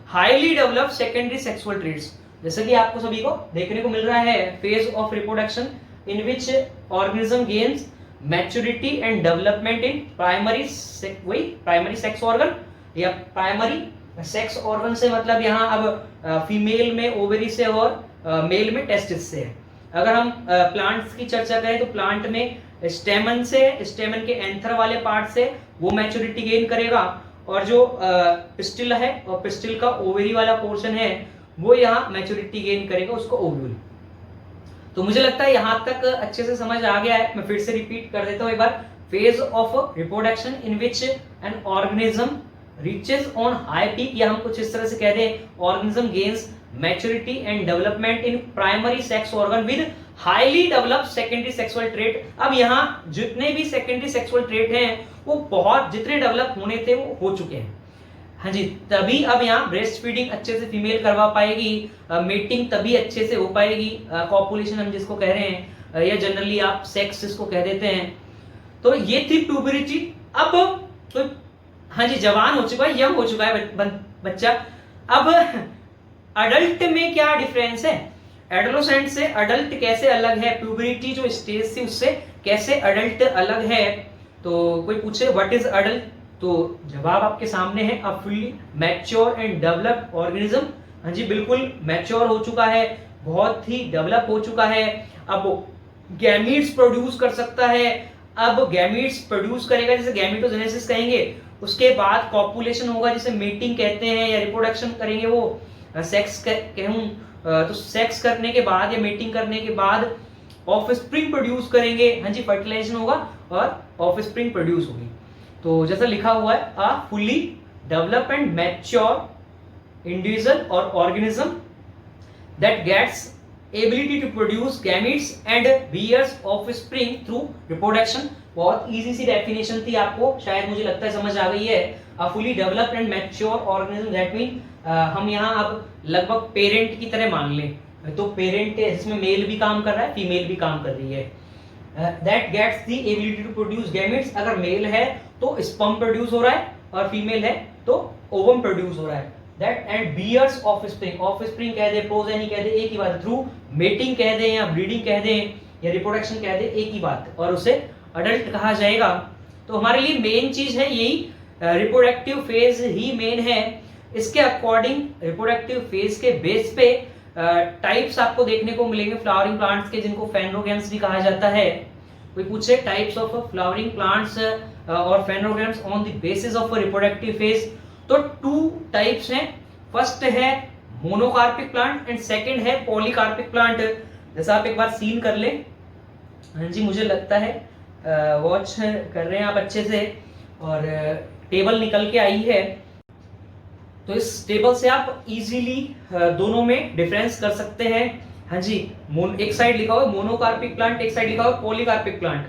highly developed secondary sexual traits. जैसे कि आपको सभी को देखने को मिल रहा है, phase of reproduction in which organism gains maturity and development in primary sex organ, या प्राइमरी सेक्स ऑर्गन से मतलब यहाँ अब फीमेल में ओवरी से और मेल में टेस्टिस से है। अगर हम प्लांट्स की चर्चा करें तो प्लांट में स्टेमन से, स्टेमन के एंथर वाले पार्ट से वो मैच्योरिटी गेन करेगा, और जो पिस्टिल है और पिस्टिल का ओवरी वाला पोर्शन है वो यहाँ मैच्योरिटी गेन करेगा, उसको ओव्यूल। तो मुझे लगता है यहाँ तक अच्छे से समझ आ गया है। मैं फिर से रिपीट कर देता हूँ एक बार, phase of reproduction in which an organism reaches on high peak, या हम कुछ इस तरह से कह दें, organism gains maturity and development in primary sex organ with highly developed secondary sexual trait। अब यहाँ जितने भी secondary sexual trait हैं वो बहुत जितने डेवलप होने थे वो हो चुके हैं, हाँ जी, तभी अब यहाँ ब्रेस्ट फीडिंग अच्छे से फीमेल करवा पाएगी, मेटिंग तभी अच्छे से हो पाएगी, कॉपुलेशन हम जिसको कह रहे हैं, या जनरली आप सेक्स जिसको कह देते हैं। तो ये थी प्यूबरिटी। अब तो हाँ जी, जवान हो चुका है, यंग हो चुका है बच्चा। अब अडल्ट में क्या डिफरेंस है, एडोलेसेंट से अडल्ट कैसे अलग है, प्यूबरिटी जो स्टेज थी उससे कैसे अडल्ट अलग है। तो कोई पूछे व्हाट इज अडल्ट, तो जवाब आपके सामने है, a fully mature and developed organism. हाँ जी, बिल्कुल मैच्योर हो चुका है, बहुत ही डेवलप हो चुका है, अब गैमीट्स प्रोड्यूस कर सकता है। अब गैमीट्स प्रोड्यूस करेगा जिसे गैमेटोजेनेसिस कहेंगे, उसके बाद कॉपुलेशन होगा जिसे मेटिंग कहते हैं, या रिप्रोडक्शन करेंगे वो सेक्स कहूं तो सेक्स करने के बाद या मेटिंग करने के बाद ऑफस्प्रिंग प्रोड्यूस करेंगे, हाँ जी, फर्टिलाइजेशन होगा और ऑफस्प्रिंग प्रोड्यूस होगी। तो जैसा लिखा हुआ है, a fully develop and mature individual और organism that gets ability to produce gametes and bears offspring through reproduction. बहुत इजी सी डेफिनेशन थी, आपको शायद मुझे लगता है समझ आ गई है। A fully developed and mature organism, that mean हम यहाँ अब लगभग पेरेंट की तरह मान लें, तो पेरेंट है जिसमें मेल भी काम कर रहा है, फीमेल भी काम कर रही है, that gets the ability to produce gametes. अगर मेल है तो स्पर्म प्रोड्यूस हो रहा है, और फीमेल है तो ओवम प्रोड्यूस हो रहा है। That and bears offspring, offspring कह दे, प्रोजेनी कह दे, एक ही बात, थ्रू मेटिंग कह दे या ब्रीडिंग कह दे या रिप्रोडक्शन कह दे, एक ही बात, और उसे अडल्ट कहा जाएगा। तो हमारे लिए मेन चीज है यही, रिप्रोडक्टिव फेज ही मेन है। इसके अकॉर्डिंग रिप्रोडक्टिव फेज के बेस पे टाइप्स आपको देखने को मिलेंगे फ्लावरिंग प्लांट्स के, जिनको फेनोगेम्स भी कहा जाता है। कोई पूछे टाइप्स ऑफ फ्लावरिंग प्लांट्स और phanerogams on the basis of reproductive phase, तो 2 टाइप्स हैं। फर्स्ट है मोनोकार्पिक प्लांट एंड सेकंड है पॉलीकार्पिक प्लांट। जैसा आप एक बार सीन कर ले, हाँ जी मुझे लगता है वॉच कर रहे हैं आप अच्छे से, और टेबल निकल के आई है, तो इस टेबल से आप इजीली दोनों में डिफरेंस कर सकते हैं। हाँ जी, एक साइड लिखा हुआ है मोनोकार्पिक प्लांट, एक साइड लिखा हुआ है पॉलीकार्पिक प्लांट।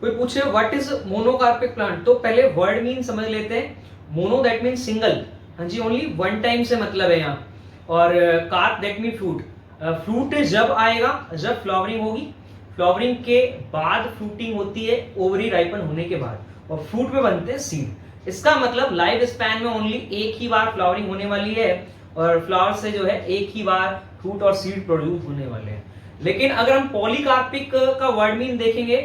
कोई पूछे व्हाट इज मोनोकार्पिक प्लांट, तो पहले वर्ड मीन समझ लेते हैं। मोनो दैट मीन सिंगल, हाँ जी ओनली वन टाइम से मतलब है यहाँ, और carp that mean fruit. Fruit जब आएगा जब फ्लावरिंग होगी, फ्लावरिंग के बाद फ्रूटिंग होती है ओवरी राइपन होने के बाद, और फ्रूट में बनते हैं सीड। इसका मतलब लाइफ स्पैन में ओनली एक ही बार फ्लावरिंग होने वाली है, और फ्लावर से जो है एक ही बार फ्रूट और सीड प्रोड्यूस होने वाले हैं। लेकिन अगर हम पॉलीकार्पिक का वर्ड मीन देखेंगे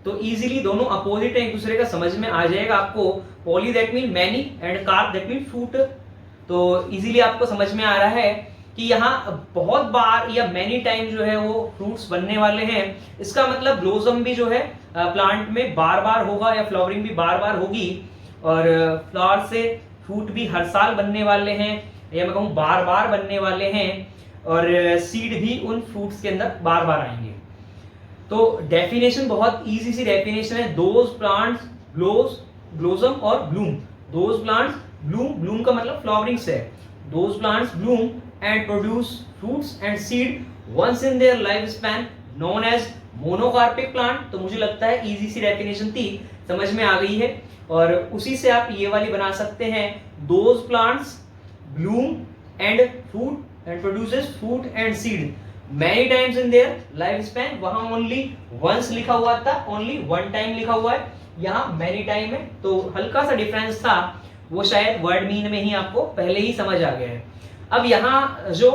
तो इजीली दोनों अपोजिट है एक दूसरे का, समझ में आ जाएगा आपको। Poly that mean many and carp that mean fruit. तो इजीली आपको समझ में आ रहा है कि यहाँ बहुत बार या मैनी टाइम जो है वो फ्रूट्स बनने वाले हैं। इसका मतलब ब्लोसम भी जो है प्लांट में बार बार होगा, या फ्लावरिंग भी बार बार होगी, और फ्लावर से फ्रूट भी हर साल बनने वाले हैं, या मैं कहूँ बार बार बनने वाले हैं, और सीड भी उन फ्रूट्स के अंदर बार बार आएंगे। तो डेफिनेशन बहुत इजी सी डेफिनेशन है, दोज प्लांट्स ब्लोसम और ब्लूम। दोज प्लांट्स ब्लूम का मतलब फ्लावरिंग से है। Those plants Bloom and produce fruits and seed once in their lifespan known as monocarpic plant। तो मुझे लगता है इजी सी डेफिनेशन थी, समझ में आ गई है, और उसी से आप ये वाली बना सकते हैं, those plants bloom and fruit and produces fruit and seed many times in their lifespan। वहां only once लिखा हुआ था, only one time लिखा हुआ है, यहाँ many time है, तो हल्का सा डिफरेंस था, वो शायद वर्ड मीन में ही आपको पहले ही समझ आ गया है। अब यहाँ जो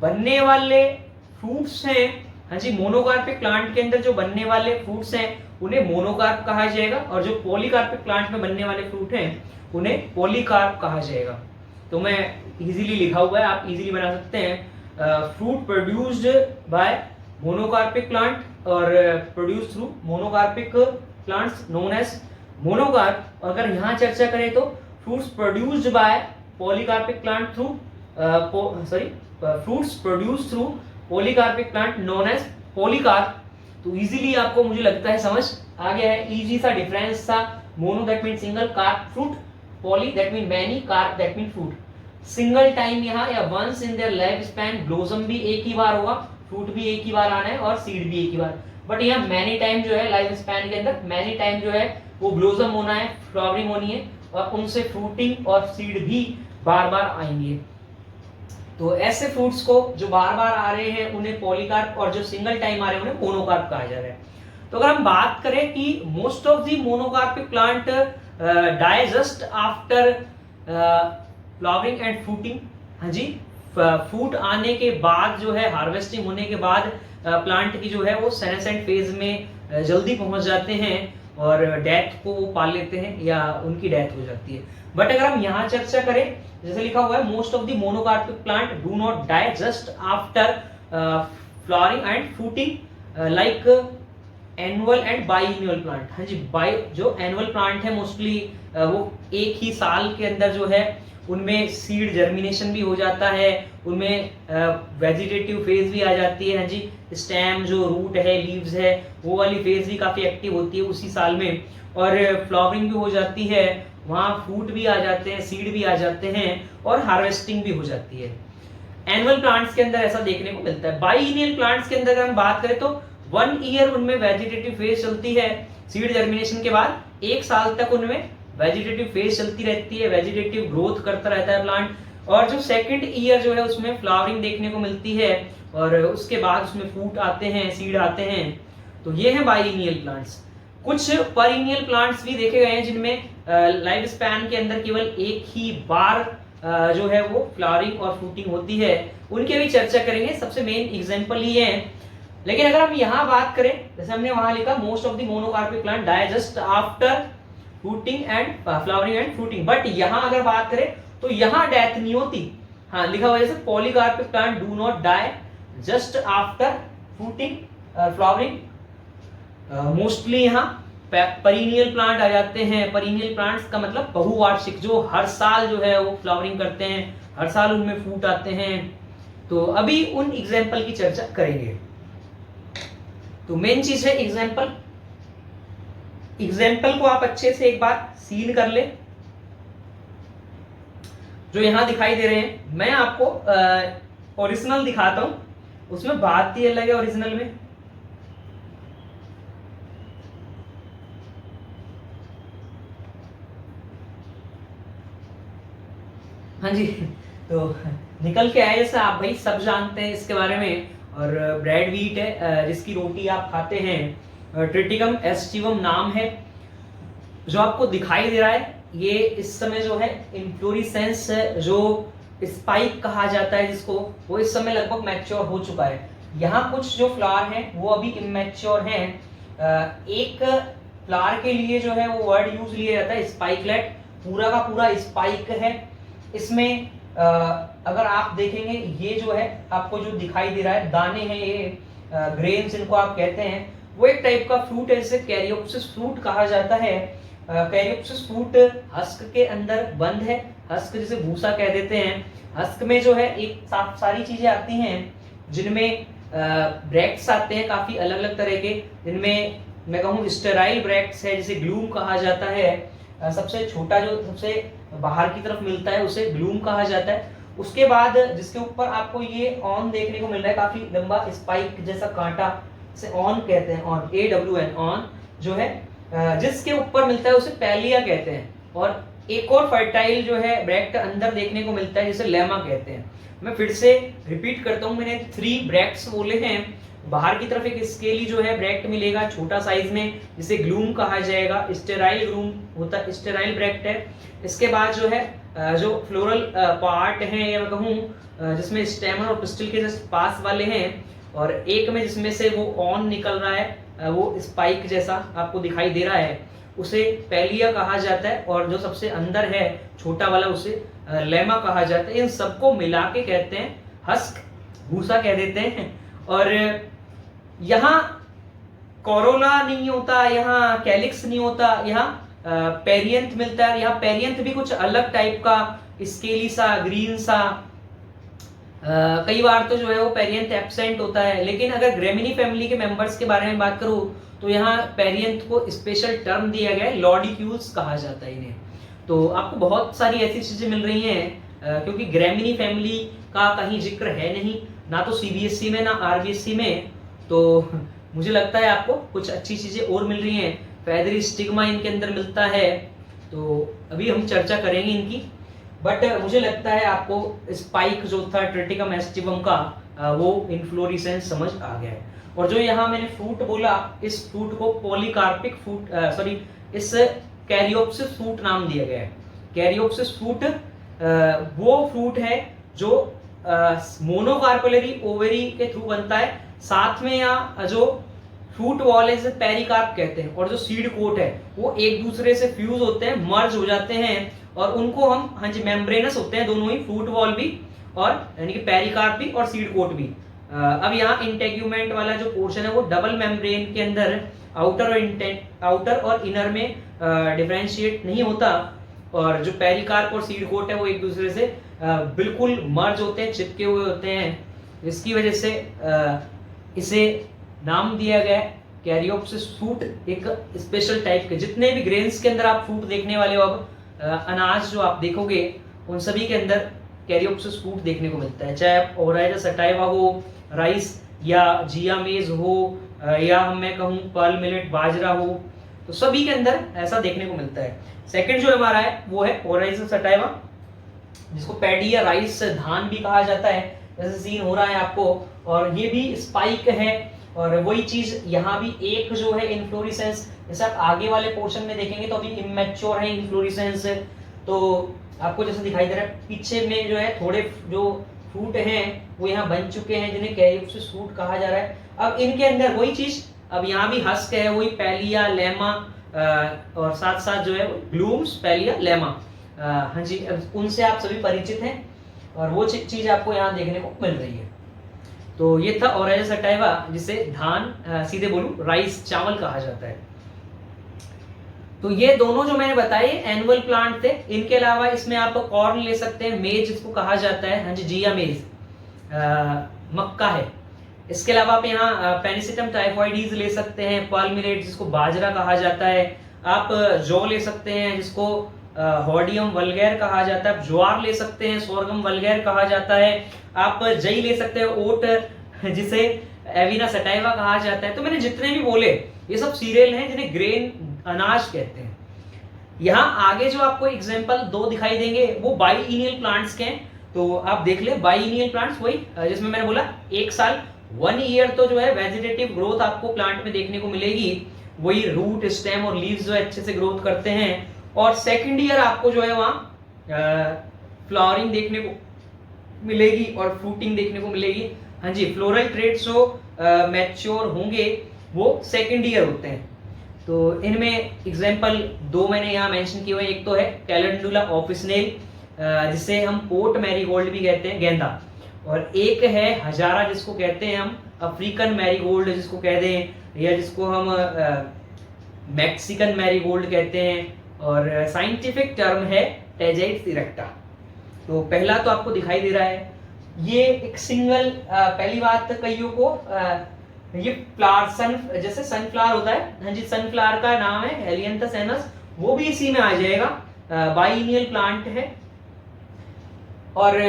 बनने वाले फ्रूट्स हैं, हाँ जी मोनोकार्पिक प्लांट के अंदर जो बनने वाले फ्रूट्स हैं उन्हें मोनोकार्प कहा जाएगा, और जो पॉलीकार्पिक प्लांट में बनने वाले फ्रूट हैं उन्हें पॉलीकार्प कहा जाएगा। तो मैं इजीली लिखा हुआ है, आप इजीली बना सकते हैं। Fruit produced by monocarpic plant और produce through monocarpic plants known as monocarp. अगर यहाँ चर्चा करें तो fruits produced by polycarpic plant through fruits produced through polycarpic plant known as polycarp। तो इजीली आपको मुझे लगता है समझ आ गया है, इजी सा डिफरेंस था। Mono that mean single, carp fruit, poly that mean many, carp that mean fruit. Single time यहाँ या once in their life span, blossom भी एक ही बार होगा, फ्रूट भी एक ही बार आना है, और सीड भी एक ही बार। बट यहाँ मैनी टाइम जो है लाइफ स्पैन के अंदर, मैनी टाइम जो है वो ब्लोसम होना है, फ्लावरिंग होनी है, और उनसे फ्रूटिंग और सीड भी बार बार आएंगे। तो ऐसे फ्रूट्स को जो बार बार आ रहे हैं उन्हें पॉलीकार्प, और जो सिंगल टाइम आ रहे हैं उन्हें मोनोकार्प कहा जा रहा है। तो अगर हम बात करें कि most of the monocarpic plant die just after flowering and fruiting. हाँ जी, फ्रूट आने के बाद जो है, हार्वेस्टिंग होने के बाद प्लांट की जो है वो सेनेसेंट फेज में जल्दी पहुंच जाते हैं, और डेथ को वो पाल लेते हैं, या उनकी डेथ हो जाती है। बट अगर हम यहाँ चर्चा करें, जैसे लिखा हुआ है most of the monocarpic plant do not die just after flowering and fruiting like annual and biannual plant. हाँ जी, जो एनुअल प्लांट है मोस्टली वो एक ही साल के अंदर जो है उनमें सीड जर्मिनेशन भी हो जाता है, उनमें वेजिटेटिव फेज भी आ जाती है। हाँ जी, स्टेम जो रूट है, लीव्स है, वो वाली फेज भी काफी एक्टिव होती है उसी साल में, और फ्लावरिंग भी हो जाती है, वहाँ फ्रूट भी आ जाते हैं, सीड भी आ जाते हैं, और हार्वेस्टिंग भी हो जाती है। एनुअल प्लांट्स के अंदर ऐसा देखने को मिलता है। बाइएनुअल प्लांट्स के अंदर अगर हम बात करें तो 1 ईयर उनमें वेजिटेटिव फेज चलती है, सीड जर्मिनेशन के बाद 1 साल तक उनमें वेजिटेटिव फेज चलती रहती है, वेजिटेटिव ग्रोथ करता रहता है प्लांट, और जो सेकंड ईयर जो है उसमें फ्लावरिंग देखने को मिलती है, और उसके बाद उसमें फ्रूट आते हैं, सीड आते हैं। तो ये है बाइएनुअल प्लांट्स। कुछ पेरिनियल प्लांट्स भी देखे गए हैं जिनमें लाइफ स्पैन के अंदर केवल एक ही बार जो है वो फ्लावरिंग और फ्रूटिंग होती है, उनके भी चर्चा करेंगे। सबसे मेन एग्जांपल ही है। लेकिन अगर हम यहाँ बात करें, जैसे हमने वहां लिखा most of the monocarpic plant die just after fruiting and flowering and fruiting, but यहाँ अगर बात करें तो यहाँ डेथ नहीं होती। हाँ, लिखा हुआ जैसे polycarpic plant do not die just after fruiting flowering. Mostly यहाँ पेरिनियल प्लांट आ जाते हैं। पेरिनियल प्लांट्स का मतलब बहुवार्षिक, जो हर साल जो है वो फ्लावरिंग करते हैं, हर साल उनमें फ्रूट आते हैं। तो अभी उन एग्जाम्पल की चर्चा करेंगे। तो मेन चीज है एग्जाम्पल। एग्जाम्पल को आप अच्छे से एक बार सीन कर ले। जो यहां दिखाई दे रहे हैं, मैं आपको ओरिजिनल दिखाता हूं, उसमें बात ही अलग है ओरिजिनल में। हाँ जी, तो निकल के आए जैसे आप भाई सब जानते हैं इसके बारे में। और ब्रेड व्हीट है जिसकी रोटी आप खाते हैं, ट्रिटिकम एस्टिवम नाम है। जो आपको दिखाई दे रहा है ये इस समय जो है इन्फ्लोरेसेंस जो स्पाइक कहा जाता है जिसको, वो इस समय लगभग मैच्योर हो चुका है। यहाँ कुछ जो फ्लावर हैं वो अभी इमेच्योर हैं। एक फ्लावर के लिए जो है वो वर्ड यूज लिया जाता है स्पाइकलेट, पूरा का पूरा स्पाइक है इसमें। अगर आप देखेंगे ये जो है आपको जो दिखाई दे रहा है दाने हैं, ये ग्रेन्स इनको आप कहते हैं, वो एक टाइप का फ्रूट है जिसे कैरियोप्सिस फ्रूट कहा जाता है। कैरियोप्सिस फ्रूट हस्क के अंदर बंद है, हस्क जिसे भूसा कह देते हैं। हस्क में जो है एक सारी चीजें आती हैं जिनमें ब्रैक्ट्स आते हैं काफी अलग अलग तरह के, जिनमें मैं कहूँ स्टेराइल ब्रैक्ट्स है जिसे ग्लूम कहा जाता है। सबसे छोटा जो सबसे बाहर की तरफ मिलता है उसे ग्लूम कहा जाता है। उसके बाद जिसके ऊपर आपको ये ऑन देखने को मिल रहा है, काफी लंबा स्पाइक जैसा कांटा से ऑन कहते हैं, ऑन AWN ऑन जो है जिसके ऊपर मिलता है उसे पैलिया कहते हैं। और एक और फर्टाइल जो है ब्रैक्ट अंदर देखने को मिलता है जिसे लेमा कहते हैं। मैं फिर से रिपीट करता हूँ, मैंने 3 ब्रैक्ट्स बोले हैं। बाहर की तरफ एक स्केली जो है ब्रैक्ट मिलेगा छोटा साइज में जिसे ग्लूम कहा जाएगा, स्टेराइल ग्लूम होता है, स्टेराइल ब्रैक्ट है। इसके बाद जो है जो फ्लोरल पार्ट है या मैं कहूँ जिसमें स्टेमन और पिस्टल के जस्ट पास वाले हैं, और एक में जिसमें से वो ऑन निकल रहा है वो स्पाइक जैसा आपको दिखाई दे रहा है, उसे पैलिया कहा जाता है। और जो सबसे अंदर है छोटा वाला उसे लेमा कहा जाता है। इन सबको मिला के कहते हैं हस्क, भूसा कह देते हैं। और यहाँ कोरोला नहीं होता, यहाँ कैलिक्स नहीं होता, यहाँ पेरियंथ मिलता है। यहाँ पेरियंथ भी कुछ अलग टाइप का स्केली सा ग्रीन सा, कई बार तो जो है वो पेरियंथ एब्सेंट होता है। लेकिन अगर ग्रेमिनी फैमिली के मेंबर्स के बारे में बात करूं तो यहाँ पेरियंथ को स्पेशल टर्म दिया गया है, लॉडिक्यूल्स कहा जाता है इन्हें। तो आपको बहुत सारी ऐसी चीजें मिल रही हैं क्योंकि ग्रेमिनी फैमिली का कहीं जिक्र है नहीं, ना तो CBSE में ना RBSE में। तो मुझे लगता है आपको कुछ अच्छी चीजें और मिल रही हैं। फेदरी स्टिग्मा इनके अंदर मिलता है, तो अभी हम चर्चा करेंगे इनकी। बट मुझे लगता है आपको स्पाइक जो था ट्रिटिकम एस्टिवम का वो इन्फ्लोरेसेंस समझ आ गया है। और जो यहाँ मैंने फ्रूट बोला, इस फ्रूट को पॉलीकार्पिक फ्रूट इस कैरियोप्सिस फ्रूट नाम दिया गया है। कैरियोप्सिस फ्रूट वो फ्रूट है जो मोनोकार्पेलरी ओवेरी के थ्रू बनता है। साथ में यहाँ जो फ्रूट वॉल है जिसे पेरिकार्प कहते हैं, और जो सीड कोट है वो एक दूसरे से फ्यूज होते हैं, मर्ज हो जाते हैं, और उनको हम हाँ जी मेम्ब्रेनस होते हैं दोनों ही, फ्रूट वॉल भी और यानी कि पेरिकार्प भी और सीड कोट भी। अब यहाँ इंटेग्यूमेंट वाला जो पोर्शन है वो डबल मेम्ब्रेन के अंदर आउटर और इनर में डिफरेंशिएट नहीं होता, और जो पेरिकार्प और सीड कोट है वो एक दूसरे से बिल्कुल मर्ज होते हैं, चिपके हुए होते हैं। इसकी वजह से इसे नाम दिया गया है कैरियोप्सिस फ्रूट, एक स्पेशल टाइप के। जितने भी ग्रेन्स के अंदर आप फ्रूट देखने वाले हो, अब अनाज जो आप देखोगे उन सभी के अंदर कैरियोप्सिस फ्रूट देखने को मिलता है, चाहे आप ओराइजा सटाइवा हो, राइस या जिया मेज हो, या मैं कहूँ पर्ल मिलेट बाजरा हो, तो सभी के अंदर ऐसा देखने को मिलता है। सेकंड जो हमारा है वो है ओराइजा सटाइवा, जिसको पैडी या राइस धान भी कहा जाता है, जैसे सीन हो रहा है आपको। और ये भी स्पाइक है और वही चीज यहाँ भी एक जो है इन्फ्लोरेसेंस, जैसे आप आगे वाले पोर्शन में देखेंगे तो अभी इमेच्योर है इन्फ्लोरेसेंस, तो आपको जैसे दिखाई दे रहा है पीछे में जो है थोड़े जो फ्रूट हैं वो यहाँ बन चुके हैं जिन्हें कैरियोप्सिस फ्रूट कहा जा रहा है। अब इनके अंदर वही चीज, अब यहाँ भी हस्क है वही पैलिया लेमा, और साथ साथ जो है ग्लूम्स पैलिया लेमा, हाँ जी, उनसे आप सभी परिचित हैं और वो चीज आपको यहाँ देखने को मिल रही है। तो ये था ओराइजा सटाइवा, जिसे धान, सीधे बोलूं राइस, चावल कहा जाता है। तो ये दोनों जो मैंने बताए एनुअल प्लांट थे। इनके अलावा इसमें आप कॉर्न ले सकते हैं, मेज जिसको कहा जाता है, हाँ जी, जिया मेज, मक्का है। इसके अलावा आप यहाँ पेनिसिटम टाइफॉइडीज ले सकते हैं, पर्ल मिलेट जिसको बाजरा कहा जाता है, आप जौ ले सकते हैं जिसको हॉर्डियम वल्गैर कहा जाता है, आप ज्वार ले सकते हैं, सोरगम वल्गैर कहा जाता है, आप जई ले सकते हैं, ओट जिसे एविना सटाइवा कहा जाता है। तो मैंने जितने भी बोले ये सब सीरियल हैं जिन्हें ग्रेन, अनाज कहते हैं। यहाँ आगे जो आपको एग्जांपल दो दिखाई देंगे वो बाइनियल प्लांट्स के हैं, तो आप देख ले बाइनियल प्लांट्स वही जिसमें मैंने बोला एक साल 1 ईयर तो जो है वेजिटेटिव ग्रोथ आपको प्लांट में देखने को मिलेगी, वही रूट, स्टेम और लीव्स जो है अच्छे से ग्रोथ करते हैं, और सेकंड ईयर आपको जो है वहाँ फ्लावरिंग देखने को मिलेगी और फ्रूटिंग देखने को मिलेगी। हाँ जी, फ्लोरल ट्रेट्स जो मैच्योर होंगे वो सेकंड ईयर होते हैं। तो इनमें एग्जांपल दो मैंने यहाँ मेंशन किए हुए, एक तो है कैलेंडुला ऑफिसनेल जिसे हम पोर्ट मैरीगोल्ड भी कहते हैं, गेंदा, और एक है हजारा जिसको कहते हैं हम अफ्रीकन मैरीगोल्ड जिसको कहते हैं, या जिसको हम मैक्सिकन मैरीगोल्ड कहते हैं, और साइंटिफिक टर्म है टेजेट्स इरेक्टा। तो पहला तो आपको दिखाई दे रहा है, ये एक सिंगल, पहली बात कईयों को ये फ्लावर, सन जैसे सनफ्लावर होता है, हाँ जी, सनफ्लावर का नाम है हेलियंथस एनस, वो भी इसी में आ जाएगा, बाइनियल प्लांट है। और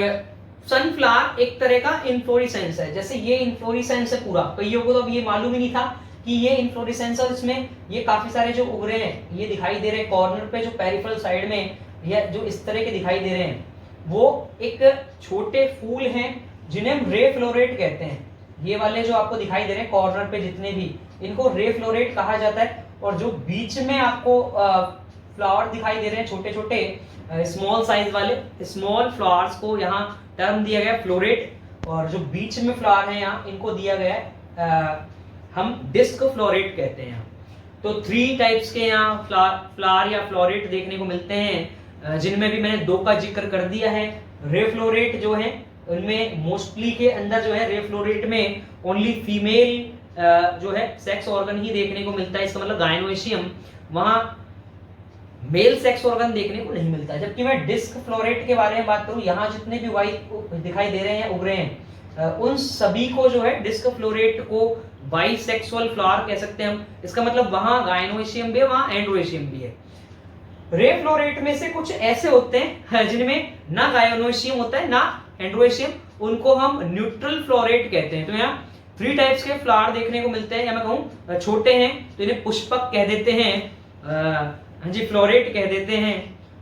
सनफ्लावर एक तरह का इन्फ्लोरेसेंस है, जैसे ये इन्फ्लोरेसेंस है पूरा, कईयों को तो अब ये मालूम ही नहीं था कि ये इन्फ्लोरेसेंस है, इसमें ये काफी सारे जो उग रहे हैं ये दिखाई दे रहे हैं कॉर्नर पे, जो पेरिफेरल साइड में या जो इस तरह के दिखाई दे रहे हैं वो एक छोटे फूल हैं जिन्हें हम रे फ्लोरेट कहते हैं। ये वाले जो आपको दिखाई दे रहे हैं कॉर्नर पे जितने भी, इनको रे फ्लोरेट कहा जाता है। और जो बीच में आपको फ्लावर दिखाई दे रहे हैं छोटे छोटे स्मॉल साइज वाले, स्मॉल फ्लावर्स को यहाँ टर्म दिया गया फ्लोरेट, और जो बीच में फ्लावर है यहाँ इनको दिया गया है हम डिस्क फ्लोरेट कहते हैं। तो 3 टाइप्स के यहाँ फ्लावर या फ्लोरेट देखने को मिलते हैं, जिनमें भी मैंने 2 का जिक्र कर दिया है। रे फ्लोरेट जो है उनमें मोस्टली के अंदर जो है रे फ्लोरेट में ओनली फीमेल जो है सेक्स ऑर्गन ही देखने को मिलता है, इसका मतलब गायनोइशियम, वहां मेल सेक्स ऑर्गन देखने को नहीं मिलता। जबकि मैं डिस्क फ्लोरेट के बारे में बात करूं, यहाँ जितने भी वाइट दिखाई दे रहे हैं उग रहे हैं, उन सभी को जो है डिस्क फ्लोरेट को बाइसेक्सुअल फ्लावर कह सकते हैं हम। इसका मतलब वहां गायनोइशियम भी है, वहां एंड्रोइशियम भी है। रे फ्लोरेट में से कुछ ऐसे होते हैं जिनमें ना गायनोइशियम होता है ना एंड्रोइशियम, उनको हम न्यूट्रल फ्लोरेट कहते हैं। तो यहाँ 3 टाइप्स के फ्लावर देखने को मिलते हैं, या मैं कहूँ छोटे हैं तो इन्हें पुष्पक कह देते हैं, हाँ जी, फ्लोरेट कह देते हैं।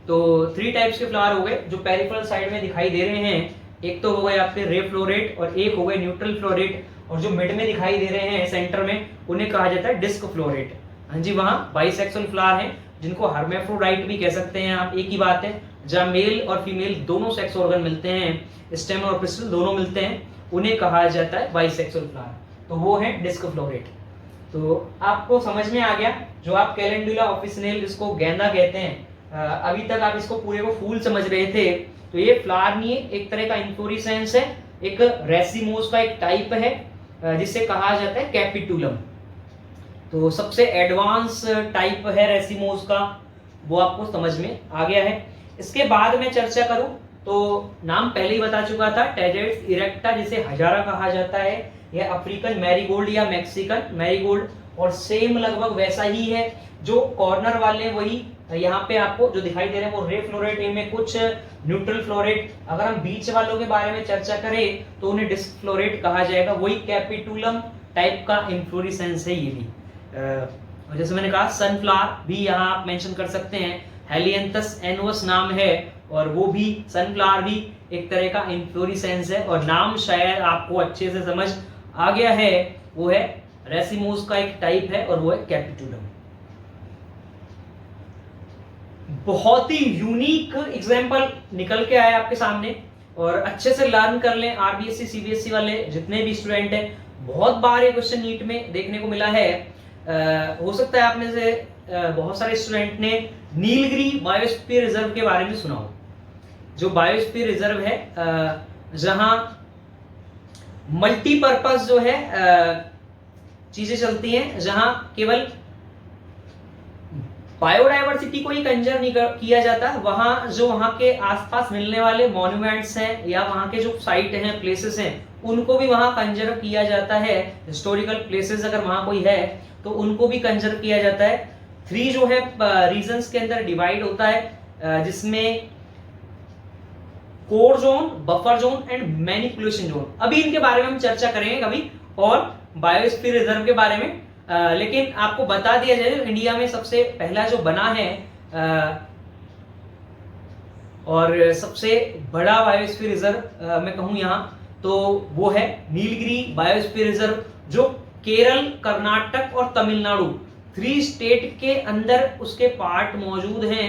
तो 3 टाइप्स के फ्लावर हो गए जो पेरिफेरल साइड में दिखाई दे रहे हैं, एक तो हो गए आपके रे फ्लोरेट और एक हो गए न्यूट्रल फ्लोरेट, और जो मिड में दिखाई दे रहे हैं सेंटर में उन्हें कहा जाता है डिस्क फ्लोरेट। हाँ जी, वहां बाइसेक्सुअल फ्लावर हैं जिनको हर्मेफ्रोडाइट भी कह सकते हैं आप, एक ही बात है, जहां मेल और फीमेल दोनों सेक्स ऑर्गन मिलते हैं, स्टेम और पिस्टल दोनों मिलते हैं, उन्हें कहा जाता है बाइसेक्सुअल फ्लावर। तो वो है डिस्क फ्लोरेट। तो आपको समझ में आ गया, जो आप कैलेंडुला ऑफिसनेल जिसको गेंदा कहते हैं, अभी तक आप इसको पूरे को फूल समझ रहे थे, तो ये फ्लावर नहीं है, एक तरह का इन्फ्लोरेसेंस है, एक रेसिमोस का एक टाइप है जिसे कहा जाता है कैपिटुलम। तो सबसे एडवांस टाइप है रेसिमोस का, वो आपको समझ में आ गया है। इसके बाद में चर्चा करूं तो नाम पहले ही बता चुका था, टेजेट्स इरेक्टा जिसे हजारा कहा जाता है, यह अफ्रीकन मैरीगोल्ड या मैक्सिकन मैरीगोल्ड, और सेम लगभग वैसा ही है। जो कॉर्नर वाले वही यहाँ पे आपको जो दिखाई दे रहे हैं वो रे फ्लोरेट, इनमें कुछ न्यूट्रल फ्लोरेट। अगर हम बीच वालों के बारे में चर्चा करें तो उन्हें डिस्क फ्लोरेट कहा जाएगा, वही कैपिटुलम टाइप का इन्फ्लोरेसेंस है ये भी। और जैसे मैंने कहा सनफ्लावर भी यहाँ आप मेंशन कर सकते हैं, हेलियंथस एनुअस नाम है, और वो भी सनफ्लावर भी एक तरह का इन्फ्लोरेसेंस है। और नाम शायद आपको अच्छे से समझ आ गया है, वो है रेसिमोस का एक टाइप है और वो है कैपिटुलम। बहुत ही यूनिक एग्जाम्पल निकल के आया आपके सामने, और अच्छे से लर्न कर लें। आरबीएससी सीबीएसई वाले जितने भी स्टूडेंट हैं, बहुत बार ये क्वेश्चन नीट में देखने को मिला है। हो सकता है आप में से बहुत सारे स्टूडेंट ने नीलगिरी बायोस्फीयर रिजर्व के बारे में सुना हो। जो बायोस्फीयर रिजर्व है जहां मल्टीपर्पज जो है चीजें चलती हैं, जहां केवल बायोडायवर्सिटी को ही कंजर्व नहीं किया जाता, वहां जो वहां के आसपास मिलने वाले मॉन्यूमेंट्स हैं या वहां के जो साइट हैं, प्लेसेस हैं, उनको भी वहां कंजर्व किया जाता है। हिस्टोरिकल प्लेसेस अगर वहां कोई है तो उनको भी कंजर्व किया जाता है। 3 जो है रीजन्स के अंदर डिवाइड होता है, जिसमें core zone, buffer zone and manipulation zone. अभी इनके बारे में हम चर्चा करेंगे कभी, और बायोस्फीयर रिजर्व के बारे में। लेकिन आपको बता दिया जाए, इंडिया में सबसे पहला जो बना है और सबसे बड़ा बायोस्फीयर रिजर्व मैं कहूं यहां, तो वो है नीलगिरी बायोस्फीयर रिजर्व, जो केरल, कर्नाटक और तमिलनाडु 3 स्टेट के अंदर उसके पार्ट मौजूद हैं।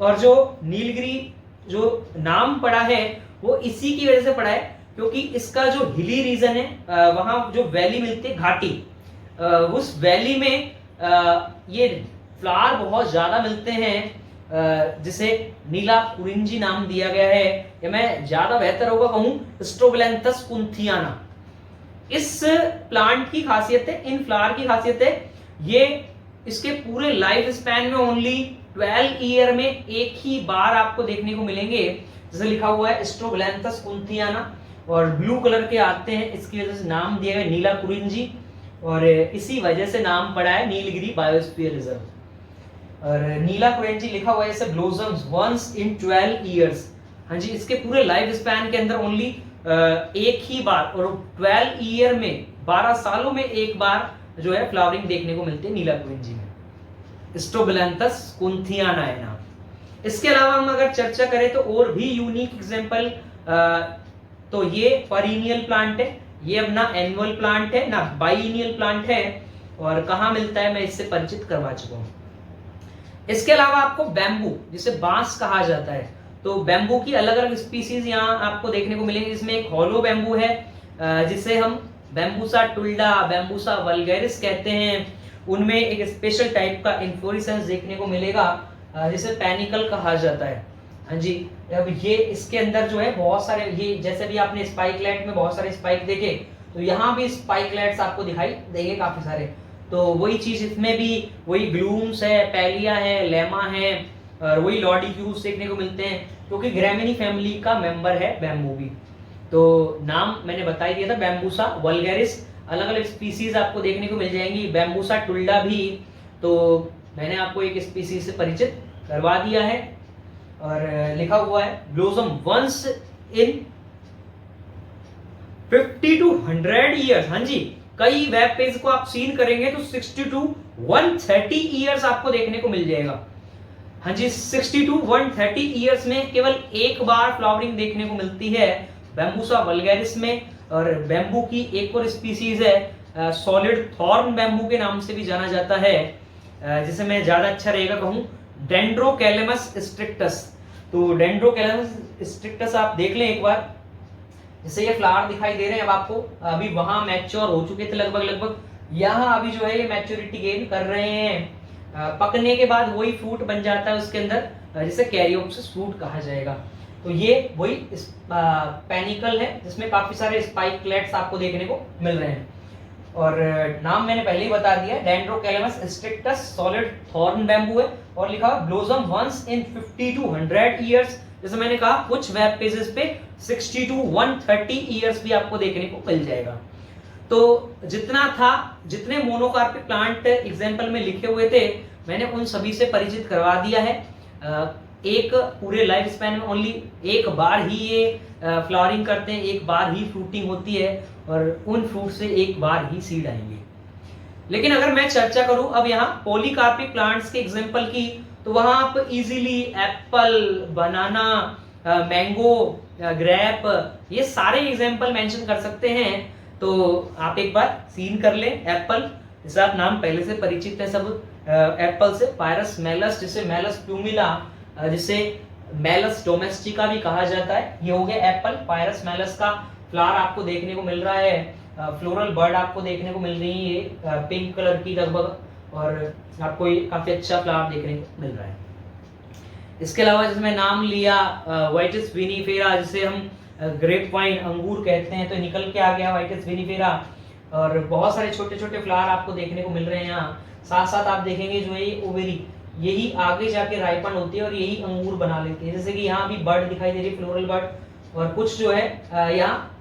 और जो नीलगिरी जो नाम पड़ा है वो इसी की वजह से पड़ा है, क्योंकि इसका जो हिली रीजन है, वहां जो वैली मिलती है, घाटी, उस वैली में ये फ्लावर बहुत ज्यादा मिलते हैं, जिसे नीला कुरिंजी नाम दिया गया है, या मैं ज्यादा बेहतर होगा कहूं स्ट्रोबिलैंथस कुंथियाना। इस प्लांट की खासियत है, इन फ्लावर की खासियत है, ये इसके पूरे लाइफ स्पैन में ओनली 12 ईयर में एक ही बार आपको देखने को मिलेंगे। जैसे लिखा हुआ है स्ट्रोबिलैंथस कुंथियाना, और ब्लू कलर के आते हैं, इसकी वजह से नाम दिया गया नीला कुरिंजी, और इसी वजह से नाम पड़ा है नीलगिरी बायोस्फीयर रिजर्व। और नीला कुरिंजी लिखा हुआ है ऐसे ब्लोसम्स वंस इन 12 इयर्स। हाँ जी, इसके पूरे लाइफ स्पैन के अंदर ओनली एक ही बार, और 12 ईयर में 12 सालों में एक बार जो है फ्लावरिंग देखने को मिलती है नीला कुरिंजी में। स्ट्रोबिलैंथस कुंथियाना है नाम। इसके अलावा हम अगर चर्चा करें तो और भी यूनिक एग्जांपल, तो ये परीनियल प्लांट है, ये अपना एनुअल प्लांट है ना, बाइनियल प्लांट है, और कहां मिलता है मैं इससे परिचित करवा चुका हूं। इसके अलावा आपको बैम्बू, जिसे बांस कहा जाता है, तो बैम्बू की अलग अलग स्पीसीज यहाँ आपको देखने को मिलेंगे, जिसमें एक हॉलो बैम्बू है, जिसे हम बैम्बूसा टुल्डा, बैम्बूसा वल्गैरिस कहते हैं। उनमें एक स्पेशल टाइप का इन्फ्लोरेसेंस देखने को मिलेगा, जिसे पैनिकल कहा जाता है। हाँ जी, अब ये इसके अंदर जो है बहुत सारे, ये जैसे भी आपने स्पाइकलेट में बहुत सारे स्पाइक देखे, तो यहाँ भी स्पाइकलेट्स आपको दिखाई देंगे काफी सारे। तो वही चीज इसमें भी, वही ग्लूम्स है, पैलिया है, लेमा है, और वही लॉर्डिक्यूल्स देखने को मिलते हैं, क्योंकि ग्रैमिनी फैमिली का मेंबर है बैम्बू भी। तो नाम मैंने बता ही दिया था, बैम्बूसा वल्गैरिस। अलग अलग स्पीसीज आपको देखने को मिल जाएंगी, बैम्बूसा टुल्डा भी, तो मैंने आपको एक स्पीसीज से परिचित करवा दिया है। और लिखा हुआ है blossom once in 50 to 100 years. हाँ जी, कई वेब पेज को आप सीन करेंगे तो 60 to 130 ईयर्स आपको देखने को मिल जाएगा। हाँ जी, 60 to 130 ईयर्स में केवल एक बार फ्लावरिंग देखने को मिलती है बैम्बूसा वल्गैरिस में। और बैम्बू की एक और स्पीसीज है, सॉलिड थॉर्न बैम्बू के नाम से भी जाना जाता है, जिसे मैं ज्यादा अच्छा रहेगा कहूं डेंड्रोकैलेमस स्ट्रिक्टस। तो डेंड्रोकैलेमस स्ट्रिक्टस आप देख लें एक बार, जैसे ये फ्लावर दिखाई दे रहे हैं अब आपको, अभी वहां मैच्योर हो चुके थे लगभग, यहाँ अभी जो है ये मैच्योरिटी गेन कर रहे हैं। पकने के बाद वही फ्रूट बन जाता है उसके अंदर, जिसे कैरियोप्सिस फ्रूट कहा जाएगा। तो ये वही पैनिकल है, जिसमें काफी सारे स्पाइकलेट्स आपको देखने को मिल रहे हैं। और नाम मैंने पहले ही बता दिया, Dendrocalamus strictus solid thorn bamboo है, और लिखा blossom once in 50 to 100 years. जैसे मैंने कहा, कुछ वेब पेजेस पे 60 to 130 ईयर्स भी आपको देखने को मिल जाएगा। तो जितना था, जितने मोनोकार्पिक प्लांट एग्जाम्पल में लिखे हुए थे, मैंने उन सभी से परिचित करवा दिया है। एक पूरे लाइफ स्पैन में ओनली एक बार ही ये फ्लावरिंग करते हैं, एक बार ही फ्रूटिंग होती है, और उन फ्रूट से एक बार ही सीड आएंगे। लेकिन अगर मैं चर्चा करूं अब यहाँ पॉलीकार्पिक प्लांट्स के एग्जांपल की, तो वहां आप इजीली एप्पल, बनाना, मैंगो, ग्रेप, ये सारे एग्जांपल मेंशन कर सकते हैं, तो आप एक बार सीन कर लें। एप्पल, जैसे आप नाम पहले से परिचित है सब एप्पल से। पायरस मेलस, जिसे मेलस प्लूमिला, जिसे मेलस डोमेस्टिका भी कहा जाता है, ये हो गया एप्पल। पायरस मेलस का फ्लावर आपको देखने को मिल रहा है, फ्लोरल बर्ड आपको देखने को मिल रही है पिंक कलर की लगभग, और आपको ये काफी अच्छा फ्लावर देखने को मिल रहा है। इसके अलावा जिसमें नाम लिया वाइटिस विनिफेरा, जिसे हम ग्रेप वाइन अंगूर कहते हैं, तो निकल के आ गया वाइटिस विनिफेरा। और बहुत सारे छोटे छोटे फ्लावर आपको देखने को मिल रहे हैं यहाँ। साथ साथ आप देखेंगे जो है ओवेरी, यही आगे जाके राइपन होती है और यही अंगूर बना लेती है। जैसे कि यहाँ भी बर्ड दिखाई दे रही है, फ्लोरल बर्ड, और कुछ जो है यहाँ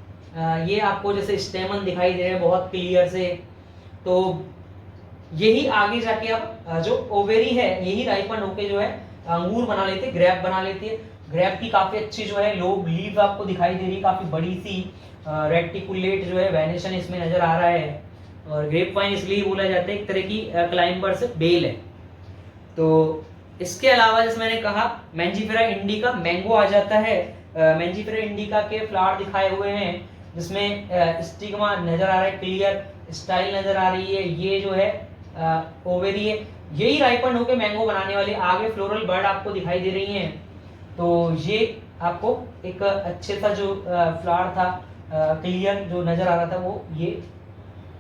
ये आपको जैसे स्टेमन दिखाई दे रहे हैं बहुत क्लियर से। तो यही आगे जाके अब जो ओवेरी है यही राइपन होके जो है अंगूर बना लेते हैं, ग्रेप बना लेती है। ग्रेप की काफी अच्छी जो है लोब लीव आपको दिखाई दे रही है, काफी बड़ी सी रेटिकुलेट जो है वेनेशन इसमें नजर आ रहा है। और ग्रेप वाइन इसलिए बोला जाता है एक तरह की क्लाइंबर्स बेल है। तो इसके अलावा जैसे मैंने कहा मैंजीफेरा इंडिका, मैंगो आ जाता है। मैंजीफेरा इंडिका के फ्लावर दिखाए हुए हैं, जिसमें स्टिग्मा नजर आ रहा है, क्लियर स्टाइल नजर आ रही है। ये जो है ओवेरी है, यही राइपन होके मैंगो बनाने वाली। आगे फ्लोरल बर्ड आपको दिखाई दे रही हैं। तो ये आपको एक अच्छे सा जो फ्लावर था क्लियर जो नजर आ रहा था, वो ये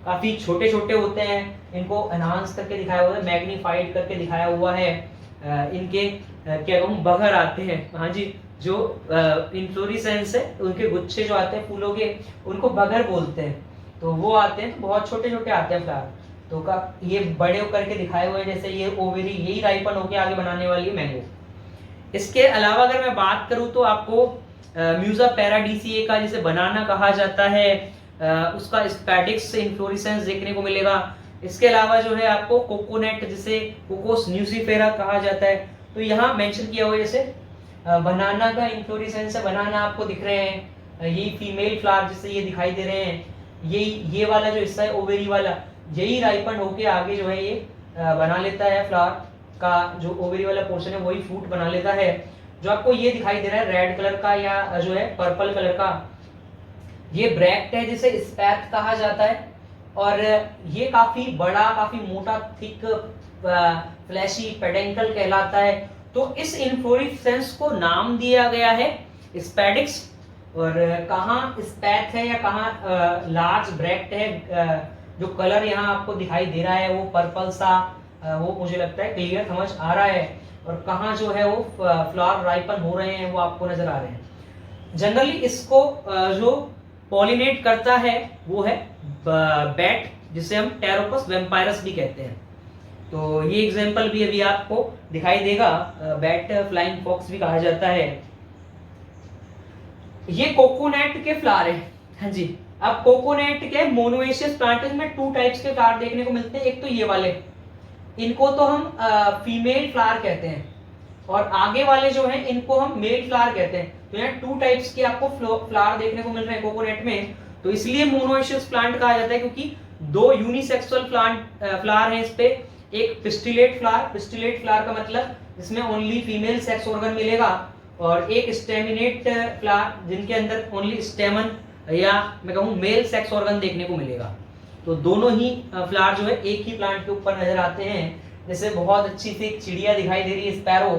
काफी छोटे छोटे होते हैं, इनको एनहांस करके दिखाया हुआ है, मैग्नीफाइड करके दिखाया हुआ है। इनके क्या कहूँ बगर आते हैं, हाँ जी, जो इन्फ्लोरेसेंस है उनके गुच्छे जो आते हैं फूलों के, उनको बगर बोलते हैं। तो वो आते हैं, तो बहुत छोटे छोटे आते हैं फ्लावर। तो का ये बड़े करके दिखाए हुए हैं, जैसे ये ओवेरी, यही राइपन होके आगे बनाने वाली है मैंगो। इसके अलावा अगर मैं बात करूं तो आपको म्यूजा पैराडीसिए का, जिसे बनाना कहा जाता है, उसका स्पैडिक्स इन्फ्लोरेसेंस देखने को मिलेगा। इसके अलावा जो है आपको कोकोनट, जिसे कोकोस न्यूसीफेरा कहा जाता है, तो यहाँ मेंशन किया हुआ है जैसे बनाना का इन्फ्लोरेसेंस है, बनाना आपको दिख रहे हैं, यही फीमेल फ्लावर जिसे ये दिखाई दे रहे हैं। ये वाला जो हिस्सा है ओवेरी वाला, यही राइपन होके आगे जो है ये बना लेता है फ्लावर का, जो ओवेरी वाला पोर्शन है वही फ्रूट बना लेता है। जो आपको ये दिखाई दे रहा है रेड कलर का या जो है पर्पल कलर का, ये ब्रैक्ट है, जिसे स्पैथ कहा जाता है। और ये काफी बड़ा, काफी मोटा, थिक, फ्लैशी पेडेंकल कहलाता है। तो इस इन्फ्लोरेसेंस को नाम दिया गया है स्पैडिक्स। और कहाँ स्पैथ है या कहाँ लार्ज ब्रैक्ट है, जो कलर यहाँ आपको दिखाई दे रहा है वो पर्पल सा, वो मुझे लगता है क्लियर समझ आ रहा है। और कहाँ जो है वो फ्लावर राइपन हो रहे हैं वो आपको नजर आ रहे हैं। जनरली इसको जो पॉलिनेट करता है वो है बैट, जिसे हम टेरोपस वेम्पायरस भी कहते हैं। तो ये एग्जांपल भी अभी आपको दिखाई देगा, बैट फ्लाइंग फॉक्स भी कहा जाता है। ये कोकोनट के फ्लावर है, हाँ जी। अब कोकोनट के मोनोएशियस प्लांट में 2 टाइप्स के फ्लावर देखने को मिलते हैं। एक तो ये वाले, इनको तो हम फीमेल फ्लावर कहते हैं, और आगे वाले जो हैं इनको हम मेल फ्लावर कहते हैं। तो यहाँ 2 टाइप्स के आपको फ्लावर देखने को मिल रहे हैं कोकोनट में। तो इसलिए मोनोएशियस प्लांट कहा जाता है, क्योंकि 2 यूनिसेक्सुअल फ्लावर हैं इस पे। एक पिस्टिलेट फ्लावर का मतलब जिसमें ओनली फीमेल सेक्स ऑर्गन मिलेगा, और एक स्टेमिनेट फ्लावर जिनके अंदर ओनली स्टेमन या मैं कहूँ मेल सेक्स ऑर्गन देखने को मिलेगा। तो दोनों ही फ्लावर जो है एक ही प्लांट के ऊपर नजर आते हैं। जैसे बहुत अच्छी सी एक चिड़िया दिखाई दे रही है स्पैरो,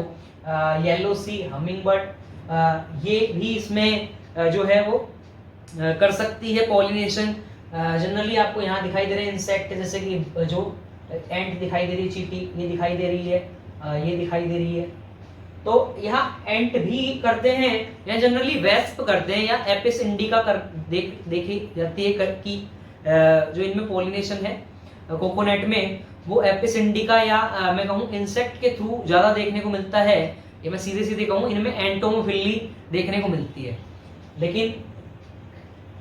येलो सी हमिंग बर्ड, ये भी इसमें जो है वो कर सकती है पॉलिनेशन। जनरली आपको यहाँ दिखाई दे रहे हैं इंसेक्ट, जैसे कि जो एंट दिखाई दे रही है, चींटी ये दिखाई दे रही है, ये दिखाई दे रही है। तो यहाँ एंट भी करते हैं, या जनरली वेस्प करते हैं, या एपिस इंडिका देखी जाती है कि जो इनमें पॉलिनेशन है कोकोनट में, वो एपिस इंडिका या मैं कहूँ इंसेक्ट के थ्रू ज्यादा देखने को मिलता है। ये मैं सीधे सीधे कहूँ, इनमें एंटोमोफिली देखने को मिलती है। लेकिन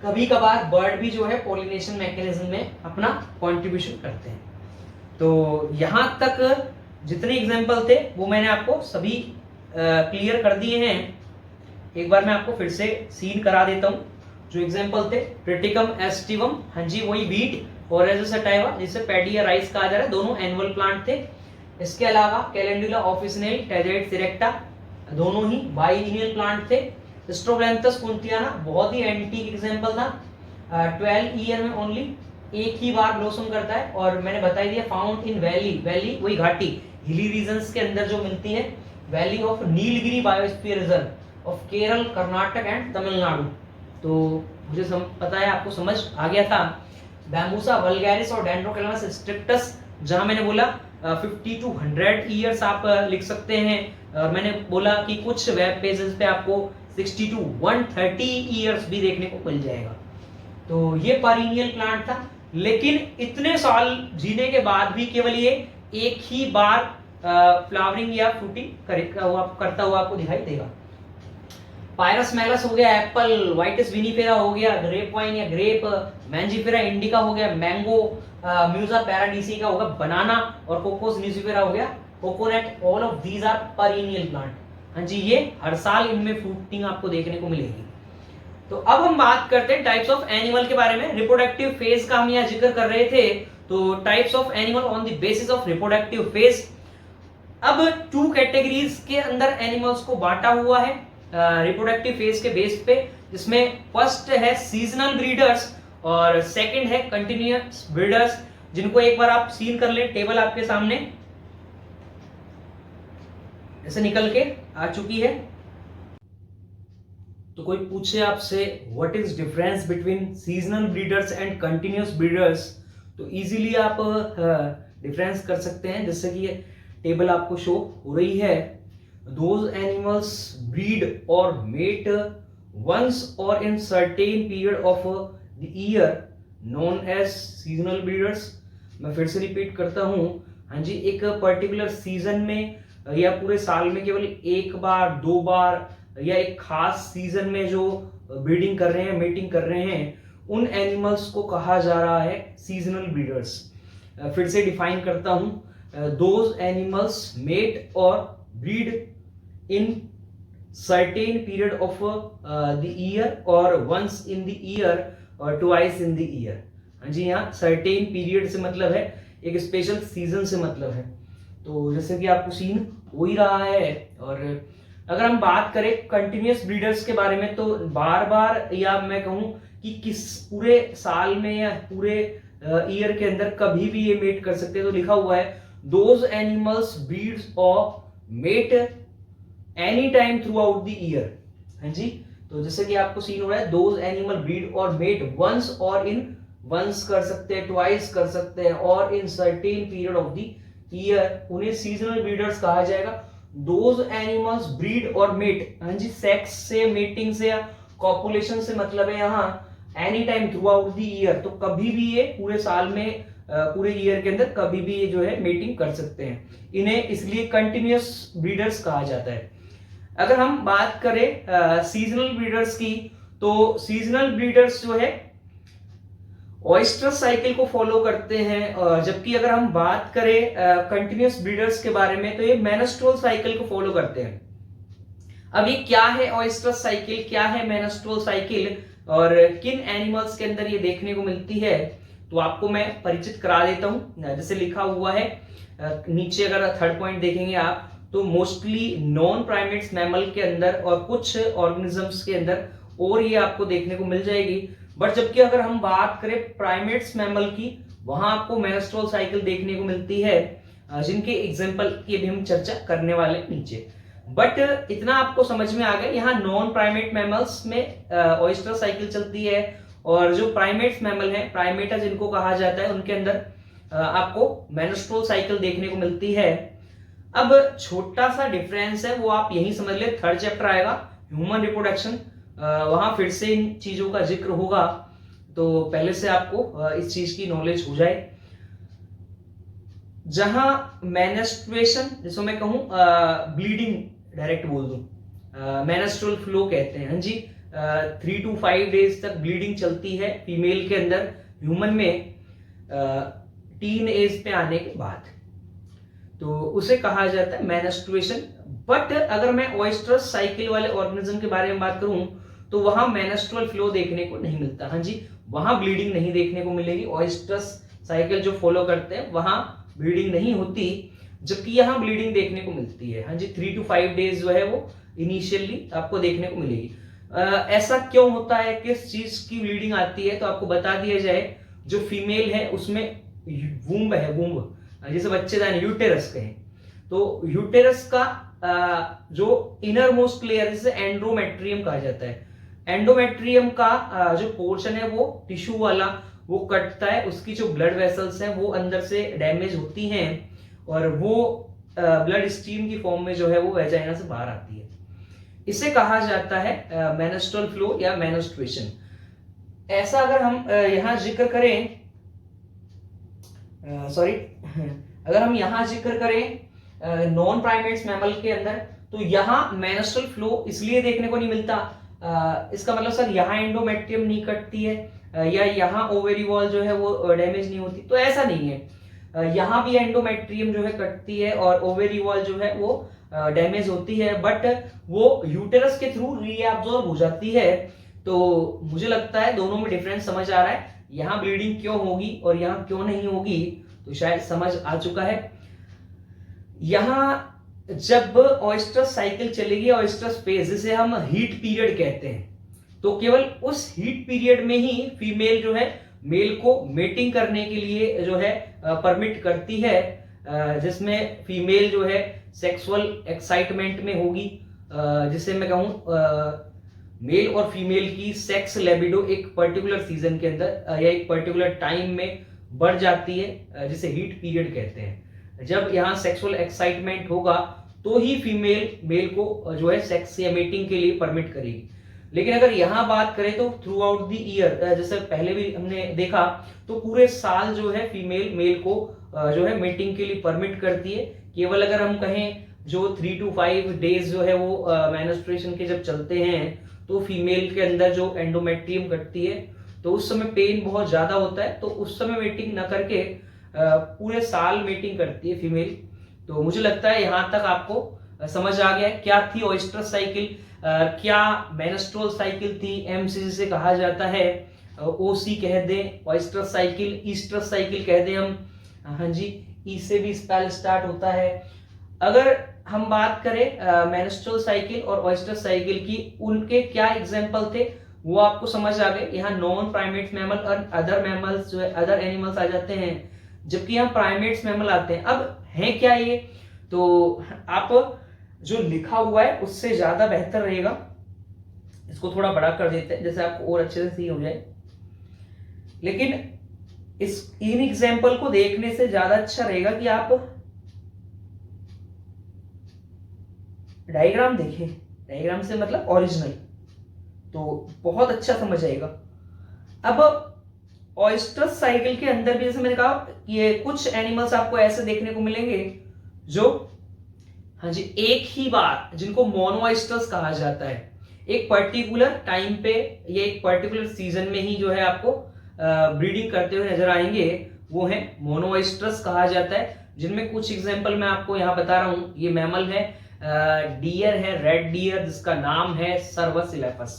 कभी कभार बर्ड भी जो है पॉलिनेशन मैकेनिज्म में अपना कॉन्ट्रीब्यूशन करते हैं। तो यहाँ तक जितने एग्जाम्पल थे वो मैंने आपको सभी क्लियर कर दिए हैं। एक बार मैं आपको फिर से सीन करा देता हूँ। जो एग्जाम्पल थे ट्रिटिकम एस्टिवम, हाँ जी वही वीट, और सटाइवा जिसे पैडी या राइस कहा जा रहा है, दोनों एनुअल प्लांट थे। इसके अलावा कैलेंडुला ऑफिसिनेल, टेरेट सिरेक्टा, दोनों ही बाइलिनियल प्लांट थे। स्ट्रोब्लैंथस कुंतियाना बहुत ही एंटीक एग्जाम्पल था। 12 ईयर में ओनली एक ही बार ब्लॉसम करता है। और मैंने बता ही दिया फाउंड इन वैली, वैली वही घाटी, हिली रीजन्स के अंदर जो मिलती है, valley of Nilgiri biosphere reserve of Kerala, Karnataka and Tamil Nadu. तो मुझे पता है आपको समझ आ गया था। बैम्बूसा वल्गैरिस और डेंड्रोकैलामिस स्ट्रिक्टस, जहां मैंने बोला 50 to 100 ईयर्स आप लिख सकते हैं, और मैंने बोला कि कुछ वेब पेजेस पे आपको 60 to 130 ईयर्स भी देखने को मिल जाएगा। तो ये पेरिनियल प्लांट था, लेकिन इतने साल जीने के बाद भी केवल ये एक ही बार फ्लावरिंग या फ्रूटिंग करता हुआ आपको दिखाई देगा। पायरस मैलस हो गया एप्पल, वाइटिस विनिफेरा हो गया ग्रेप वाइन या ग्रेप, मैंजीफेरा इंडिका हो गया मैंगो, म्यूजा पैराडीसिका होगा बनाना, और कोकोस न्यूसीफेरा हो गया coconut. All of these are perennial plant. हाँ जी, ये हर साल इनमें फ्रूटिंग आपको देखने को मिलेगी। तो अब हम बात करते हैं टाइप्स ऑफ एनिमल के बारे में। रिप्रोडक्टिव फेज का हम यहाँ जिक्र कर रहे थे, तो types of animal on the basis of reproductive phase. अब 2 कैटेगरीज के अंदर एनिमल्स को बांटा हुआ है रिप्रोडक्टिव फेज के बेस पे, जिसमें फर्स्ट है सीजनल ब्रीडर्स और सेकंड है कंटिन्यूअस ब्रीडर्स, जिनको एक बार आप सीन कर ले, टेबल आपके सामने ऐसे निकल के आ चुकी है। तो कोई पूछे आपसे what is difference between seasonal breeders and continuous breeders, तो इजीली आप डिफरेंस कर सकते हैं, जैसे कि ये टेबल आपको शो हो रही है। Those animals breed or mate once or in certain period of the year known as seasonal breeders। मैं फिर से रिपीट करता हूँ, हाँ जी, एक पर्टिकुलर सीजन में या पूरे साल में केवल एक बार, 2 बार या एक खास सीजन में जो ब्रीडिंग कर रहे हैं, मेटिंग कर रहे हैं, उन एनिमल्स को कहा जा रहा है सीजनल ब्रीडर्स। फिर से डिफाइन करता हूँ, those animals mate or breed in certain period of the year or once in the year or twice in the year। हाँ जी, यहाँ certain period से मतलब है एक स्पेशल सीजन से मतलब है। तो जैसे कि आपको सीन हो ही रहा है। और अगर हम बात करें कंटिन्यूअस ब्रीडर्स के बारे में, तो बार बार या मैं कहूँ कि किस पूरे साल में या पूरे ईयर के अंदर कभी भी ये मेट कर सकते हैं, तो लिखा हुआ है those animals breeds or mate any time through out the year. हाँ जी, तो जैसे कि आपको सीन हो रहा है, दोज एनिमल ब्रीड और मेट वंस और इन, वंस कर सकते हैं, ट्वाइस कर सकते हैं, और in certain period of the year, उन्हें सीजनल ब्रीडर्स कहा जाएगा। दोज एनिमल्स ब्रीड और मेट, हाँ जी, सेक्स से, मेटिंग से या कॉपुलेशन से मतलब है यहाँ any time through out the year, तो कभी भी ये पूरे साल में, पूरे ईयर के अंदर कभी भी ये जो है मेटिंग कर सकते हैं। इन्हें इसलिए कंटिन्यूअस ब्रीडर्स कहा जाता है। अगर हम बात करें सीजनल ब्रीडर्स की, तो सीजनल ब्रीडर्स जो है ऑयस्टर साइकिल को फॉलो करते हैं, जबकि अगर हम बात करें कंटिन्यूअस ब्रीडर्स के बारे में, तो ये मेनस्ट्रुअल साइकिल को फॉलो करते हैं। अब ये क्या है ऑयस्टर साइकिल, क्या है मेनस्ट्रुअल साइकिल, और किन एनिमल्स के अंदर ये देखने को मिलती है, तो आपको मैं परिचित करा देता हूं। जैसे लिखा हुआ है नीचे, अगर थर्ड पॉइंट देखेंगे आप, तो मोस्टली नॉन प्राइमेट्स मैमल के अंदर और कुछ ऑर्गेनिजम्स के अंदर और ये आपको देखने को मिल जाएगी। बट जबकि अगर हम बात करें प्राइमेट्स मैमल की, वहां आपको मेनस्ट्रुअल साइकिल देखने को मिलती है, जिनके एग्जांपल की भी हम चर्चा करने वाले नीचे। बट इतना आपको समझ में आ गया, यहाँ नॉन प्राइमेट मैमल्स में ऑयस्टर साइकिल चलती है, और जो प्राइमेट्स मैमल है, प्राइमेटा जिनको कहा जाता है, उनके अंदर आपको मेनस्ट्रुअल साइकिल देखने को मिलती है। अब छोटा सा डिफरेंस है, वो आप यही समझ ले, थर्ड चैप्टर आएगा ह्यूमन रिप्रोडक्शन, वहां फिर से इन चीजों का जिक्र होगा, तो पहले से आपको इस चीज की नॉलेज हो जाए। जहां मेनस्ट्रुएशन, जिसको मैं कहूं ब्लीडिंग डायरेक्ट बोल दूं, मेनस्ट्रुअल फ्लो कहते हैं, हाँ जी, 3 to 5 डेज तक ब्लीडिंग चलती है फीमेल के अंदर, ह्यूमन में टीन एज पे आने के बाद, तो उसे कहा जाता है मेनस्ट्रुएशन। बट अगर मैं ऑयस्ट्रस साइकिल वाले ऑर्गेनिज्म के बारे में बात करूं, तो वहां मेनस्ट्रुअल फ्लो देखने को नहीं मिलता। हाँ जी, वहां ब्लीडिंग नहीं देखने को मिलेगी। ऑयस्ट्रस साइकिल जो फॉलो करते हैं वहां ब्लीडिंग नहीं होती, जबकि यहाँ ब्लीडिंग देखने को मिलती है। हाँ जी, 3 to 5 डेज जो है वो इनिशियली आपको देखने को मिलेगी। ऐसा क्यों होता है, किस चीज की ब्लीडिंग आती है, तो आपको बता दिया जाए। जो फीमेल है उसमें वूम्ब है, वूम्ब जैसे बच्चेदानी, यूटेरस कहें, तो यूटेरस का जो इनर मोस्ट लेयर जिसे एंड्रोमेट्रियम कहा जाता है, एंडोमेट्रियम का जो पोर्शन है वो टिश्यू वाला वो कटता है, उसकी जो ब्लड वेसल्स हैं वो अंदर से डैमेज होती हैं और वो ब्लड स्ट्रीम की फॉर्म में जो है वो वेजाइना से बाहर आती है। इसे कहा जाता है मेनस्ट्रुअल फ्लो या मेनस्ट्रुएशन। ऐसा अगर हम यहाँ जिक्र करें, सॉरी अगर हम यहाँ जिक्र करें नॉन प्राइमेट्स मैमल के अंदर, तो यहाँ मेनस्ट्रुअल फ्लो इसलिए देखने को नहीं मिलता। इसका मतलब सर यहाँ एंडोमेट्रियम नहीं कटती है या यहाँ ओवेरी वॉल जो है वो डैमेज नहीं होती, तो ऐसा नहीं है। यहाँ भी एंडोमेट्रियम जो है कटती है और ओवेरी वॉल जो है वो डैमेज होती है, बट वो यूटेरस के थ्रू रीअब्सॉर्ब हो जाती है। तो मुझे लगता है दोनों में डिफरेंस समझ आ रहा है, यहाँ ब्लीडिंग क्यों होगी और यहाँ क्यों नहीं होगी, तो शायद समझ आ चुका है। यहाँ जब ऑयस्टरस साइकिल चलेगी, ऑयस्टरस फेज जिसे हम हीट पीरियड कहते हैं, तो केवल उस हीट पीरियड में ही फीमेल जो है मेल को मेटिंग करने के लिए जो है परमिट करती है, जिसमें फीमेल जो है सेक्सुअल एक्साइटमेंट में होगी, जिसे मैं कहूँ मेल और फीमेल की सेक्स लिबिडो एक पर्टिकुलर सीजन के अंदर या एक पर्टिकुलर टाइम में बढ़ जाती है, जिसे हीट पीरियड कहते हैं। जब यहाँ सेक्सुअल एक्साइटमेंट होगा तो ही फीमेल मेल को जो है सेक्स या मेटिंग के लिए परमिट करेगी। लेकिन अगर यहाँ बात करें तो थ्रू आउट द ईयर, जैसे पहले भी हमने देखा, तो पूरे साल जो है फीमेल मेल को जो है मेटिंग के लिए परमिट करती है। केवल अगर हम कहें जो 3 to 5 डेज जो है वो मेंस्ट्रुएशन के जब चलते हैं तो फीमेल के अंदर जो एंडोमेट्रियम कटती है तो उस समय पेन बहुत ज्यादा होता है, तो उस समय मेटिंग ना करके पूरे साल मेटिंग करती है फीमेल। तो मुझे लगता है यहाँ तक आपको समझ आ गया क्या थी ऑयस्टरस साइकिल, क्या मेनस्ट्रुअल साइकिल थी, एमसीसी से कहा जाता है, ओसी कह दें, ऑयस्टरस साइकिल, ईस्टरस साइकिल कह दें हम, हाँ जी, ई से भी स्पेल स्टार्ट होता है। अगर हम बात करें मेनस्ट्रुअल साइकिल और ऑयस्टरस साइकिल की, उनके क्या एग्जांपल थे वो आपको समझ आ गए। यहाँ नॉन प्राइमेट्स मैमल और अदर मैमल्स जो है, अदर एनिमल्स आ जाते हैं, जबकि यहाँ प्राइमेट्स मैमल आते हैं। अब है क्या ये, तो आप जो लिखा हुआ है उससे ज्यादा बेहतर रहेगा, इसको थोड़ा बड़ा कर देते हैं जैसे आपको और अच्छे से सी हो जाए। लेकिन इन एग्जाम्पल को देखने से ज्यादा अच्छा रहेगा कि आप डायग्राम देखें, डायग्राम से मतलब ओरिजिनल, तो बहुत अच्छा समझ आएगा। अब ऑयस्टरस साइकिल के अंदर भी जैसे मैंने कहा, ये कुछ एनिमल्स आपको ऐसे देखने को मिलेंगे जो, हाँ जी, एक ही बार, जिनको मोनोऑयस्टर्स कहा जाता है, एक पर्टिकुलर टाइम पे या एक पर्टिकुलर सीजन में ही जो है आपको ब्रीडिंग करते हुए नजर आएंगे, वो है मोनोऑयस्टर्स कहा जाता है। जिनमें कुछ एग्जांपल मैं आपको यहाँ बता रहा हूँ। ये मैमल है, डियर है, रेड डियर, जिसका नाम है सर्वस इलेपस।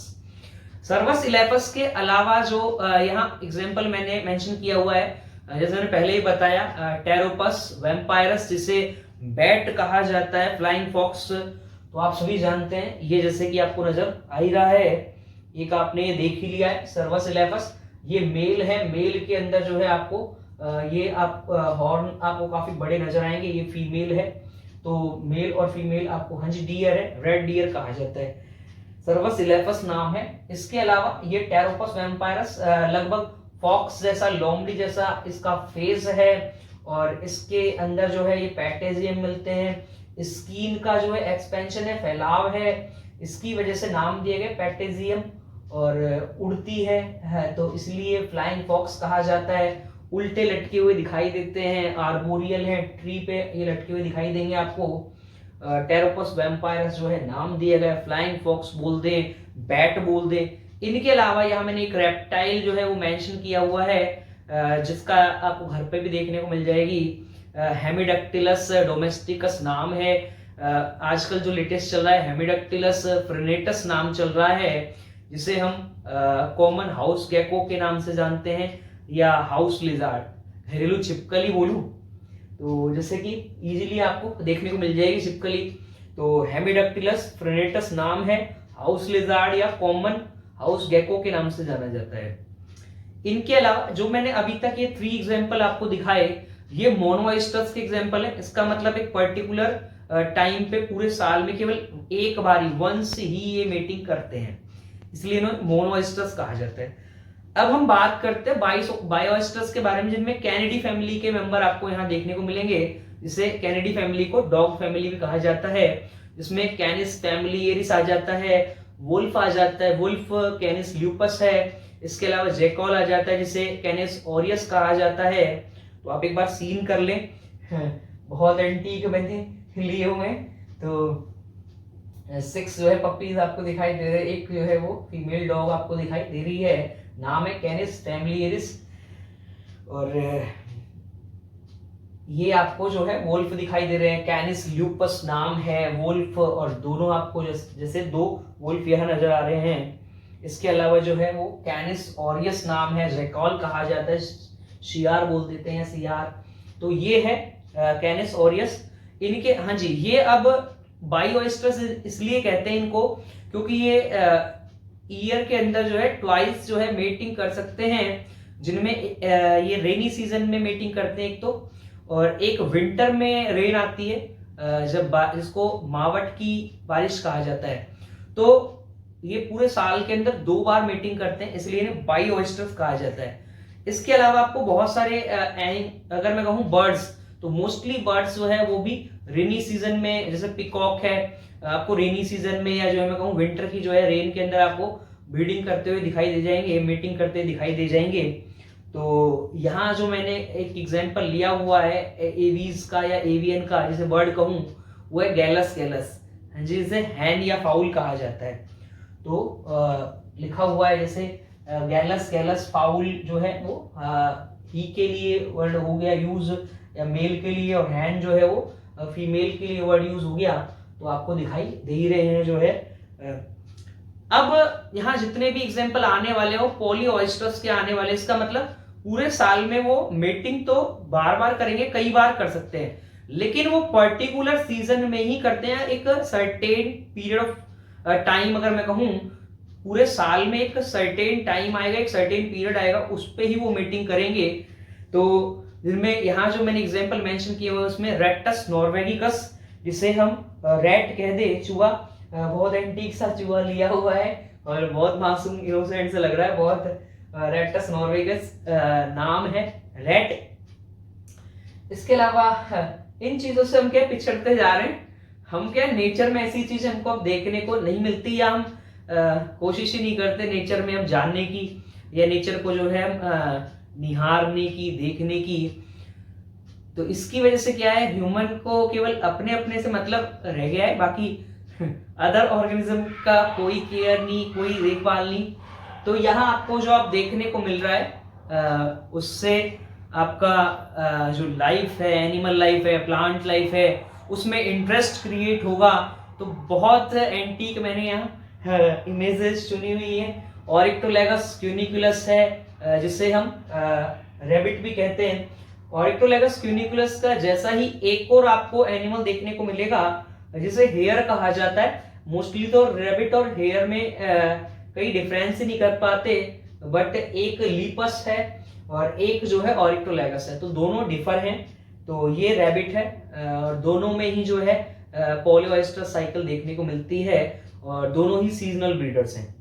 सर्वस इलेपस के अलावा जो यहाँ एग्जांपल मैंने मेंशन किया हुआ है, जैसे मैंने पहले ही बताया, टेरोपस, वैम्पायरस जिसे बैट कहा जाता है, फ्लाइंग फॉक्स तो आप सभी जानते हैं, ये जैसे कि आपको नजर आ ही रहा है, एक आपने ये देख ही लिया है सर्वस इलेपस। ये मेल है, मेल के अंदर जो है आपको ये आप हॉर्न आपको काफी बड़े नजर आएंगे, ये फीमेल है। तो मेल और फीमेल आपको, हाँ जी, डियर है, रेड डियर कहा जाता है, सर्वस इलेपस नाम है। इसके अलावा ये टेरोपस वैम्पायरस लगभग फॉक्स जैसा, लोमड़ी जैसा इसका फेस है, और इसके अंदर जो है ये पैटेजियम मिलते हैं। स्किन का जो है एक्सपेंशन है, फैलाव है, इसकी वजह से नाम दिए गए पैटेजियम। और उड़ती है तो इसलिए फ्लाइंग फॉक्स कहा जाता है। उल्टे लटके हुए दिखाई देते हैं, आर्बोरियल है, ट्री पे ये लटके हुए दिखाई देंगे आपको। टेरोपस वैम्पायरस जो है नाम दिया गया, फ्लाइंग फॉक्स बोल दे, बैट बोल दे। इनके अलावा यहाँ मैंने एक रेप्टाइल जो है वो मेंशन किया हुआ है, जिसका आपको घर पे भी देखने को मिल जाएगी, हेमिडक्टिलस डोमेस्टिकस नाम है। आजकल जो लेटेस्ट चल रहा है हेमिडक्टिलस फ्रेनेटस नाम चल रहा है, जिसे हम कॉमन हाउस गेको के नाम से जानते हैं, या हाउस लिजार्ड, घरेलू छिपकली बोलूं तो जैसे कि इजीली आपको देखने को मिल जाएगी छिपकली। तो हेमिडक्टिलस फ्रेनेटस नाम है, हाउस लिजार्ड या कॉमन हाउस गेको के नाम से जाना जाता है। इनके अलावा जो मैंने अभी तक ये 3 एग्जाम्पल आपको दिखाए, ये मोनोइस्टर्स के एग्जाम्पल है। इसका मतलब एक पर्टिकुलर टाइम पे पूरे साल में केवल एक बारी वंस ही ये मीटिंग करते हैं, इसलिए इन्हें मोनोइस्टर्स कहा जाता है। अब हम बात करते हैं बायोइस्टर्स के बारे में, जिनमें कैनिडी फैमिली के मेंबर आपको यहाँ देखने को मिलेंगे। जिसे कैनिडी फैमिली को डॉग फैमिली भी कहा जाता है, जिसमें कैनिस फैमिलियरिस आ जाता है, वुल्फ आ जाता है, वुल्फ कैनिस ल्यूपस है। इसके अलावा जेकॉल आ जाता है, जिसे कैनिस ऑरियस कहा जाता है। तो आप एक बार सीन कर लें, बहुत एंटीक मैंने लिए हुए। तो 6 जो है पपीज आपको दिखाई दे रहे हैं, एक जो है वो फीमेल डॉग आपको दिखाई दे रही है, नाम है कैनिस फैमिलियरिस। और ये आपको जो है वुल्फ दिखाई दे रहे हैं, कैनिस ल्यूपस नाम है वुल्फ, और दोनों आपको जैसे 2 वुल्फ यहाँ नजर आ रहे हैं। इसके अलावा जो है वो कैनिस ऑरियस नाम है, जेकॉल कहा जाता है, शियार बोल देते हैं, सियार। तो ये है कैनिस ऑरियस। इनके हाँ जी, ये अब बायोइस्टर्स इसलिए कहते हैं इनको, क्योंकि ये ईयर के अंदर जो है ट्वाइस जो है मेटिंग कर सकते हैं, जिनमें ये रेनी सीजन में मेटिंग करते हैं एक तो, और एक विंटर में रेन आती है, जब जिसको मावट की बारिश कहा जाता है। तो ये पूरे साल के अंदर 2 बार मीटिंग करते हैं, इसलिए इन्हें बायोइस्टर्स कहा जाता है। इसके अलावा आपको बहुत सारे अगर मैं कहूँ बर्ड्स, तो मोस्टली बर्ड्स जो है वो भी रेनी सीजन में, जैसे पिकॉक है, आपको रेनी सीजन में या जो है मैं कहूँ विंटर की जो है रेन के अंदर आपको ब्रीडिंग करते हुए दिखाई दे जाएंगे, मीटिंग करते हुए दिखाई दे जाएंगे। तो यहाँ जो मैंने एक एग्जांपल लिया हुआ है एवीज का या एवियन का, जिसे बर्ड कहूँ, वो है गैलस गैलस, जिसे हैन या फाउल कहा जाता है। तो लिखा हुआ है जैसे गैलस गैलस फाउल जो है वो ही के लिए वर्ड हो गया यूज, या मेल के लिए, और हैन जो है वो फीमेल के लिए वर्ड यूज हो गया। तो आपको दिखाई दे ही रहे हैं जो है। अब यहाँ जितने भी एग्जांपल आने वाले हो पॉलीऑयस्टर्स के आने वाले, इसका मतलब पूरे साल में वो मेटिंग तो बार बार करेंगे, कई बार कर सकते हैं, लेकिन वो पर्टिकुलर सीजन में ही करते हैं। एक सर्टेन पीरियड ऑफ टाइम, अगर मैं कहूँ पूरे साल में एक सर्टेन टाइम आएगा, एक सर्टेन पीरियड आएगा, उस पे ही वो मीटिंग करेंगे। तो जिनमें यहाँ जो मैंने एग्जांपल मेंशन किया हुआ है उसमें रेक्टस नॉर्वेगिकस, जिसे हम रैट कह दे, चूहा, बहुत एंटीक सा चूहा लिया हुआ है और बहुत मासूम इनोसेंट से लग रहा है, बहुत रेक्टस नॉर्वेगिकस नाम है रैट। इसके अलावा इन चीजों से हम क्या पिछड़ते जा रहे हैं, हम क्या नेचर में ऐसी चीजें हमको अब देखने को नहीं मिलती, या हम कोशिश ही नहीं करते नेचर में हम जानने की, या नेचर को जो है हम निहारने की, देखने की। तो इसकी वजह से क्या है, ह्यूमन को केवल अपने अपने से मतलब रह गया है, बाकी अदर ऑर्गेनिज्म का कोई केयर नहीं, कोई देखभाल नहीं। तो यहाँ आपको जो आप देखने को मिल रहा है उससे आपका जो लाइफ है, एनिमल लाइफ है, प्लांट लाइफ है, उसमें इंटरेस्ट क्रिएट होगा। तो बहुत एंटीक मैंने यहाँ इमेजेस चुनी हुई है। ऑरिक्टोलेगस क्यूनिकुलस है, जिसे हम रैबिट भी कहते हैं। ऑरिक्टोलेगस क्यूनिकुलस का जैसा ही एक और आपको एनिमल देखने को मिलेगा, जिसे हेयर कहा जाता है। मोस्टली तो रैबिट और हेयर में कई डिफरेंस ही नहीं कर पाते, बट एक लीपस है और एक जो है ऑरिक्टोलेगस है, तो दोनों डिफर हैं। तो ये रैबिट है, और दोनों में ही जो है पॉलीऑयस्टर साइकिल देखने को मिलती है, और दोनों ही सीजनल ब्रीडर्स हैं।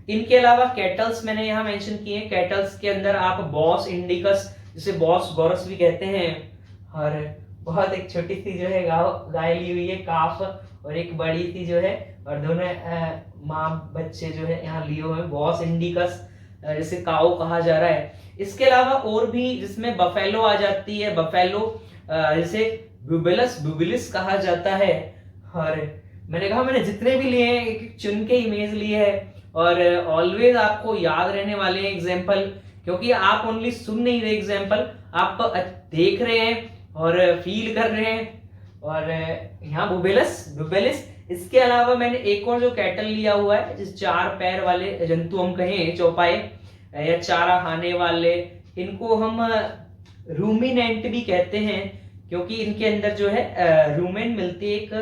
इनके अलावा कैटल्स मैंने यहाँ मेंशन किए हैं। कैटल्स के अंदर आप बॉस इंडिकस, जिसे बॉस गॉरस भी कहते हैं, और बहुत एक छोटी सी जो है गाय ली हुई है, काफ, और एक बड़ी सी जो है, और दोनों माँ बच्चे जो है यहाँ लिए हुए हैं, बॉस इंडिकस, जिसे काओ कहा जा रहा है। इसके अलावा और भी, जिसमें बफेलो आ जाती है, बफेलो जिसे बुबेलस बुबिलिस कहा जाता है। और मैंने कहा मैंने जितने भी लिए हैं एक चुन के इमेज लिए है, और ऑलवेज आपको याद रहने वाले हैं एग्जाम्पल, क्योंकि आप ओनली सुन नहीं रहे एग्जाम्पल, आप देख रहे हैं और फील कर रहे हैं। और यहाँ बुबेलिस। इसके अलावा मैंने एक और जो कैटल लिया हुआ है, जिस 4 पैर वाले जंतु हम कहें, चौपाए या चारा खाने वाले, इनको हम रूमिनेंट भी कहते हैं, क्योंकि इनके अंदर जो है रूमेन मिलती है, एक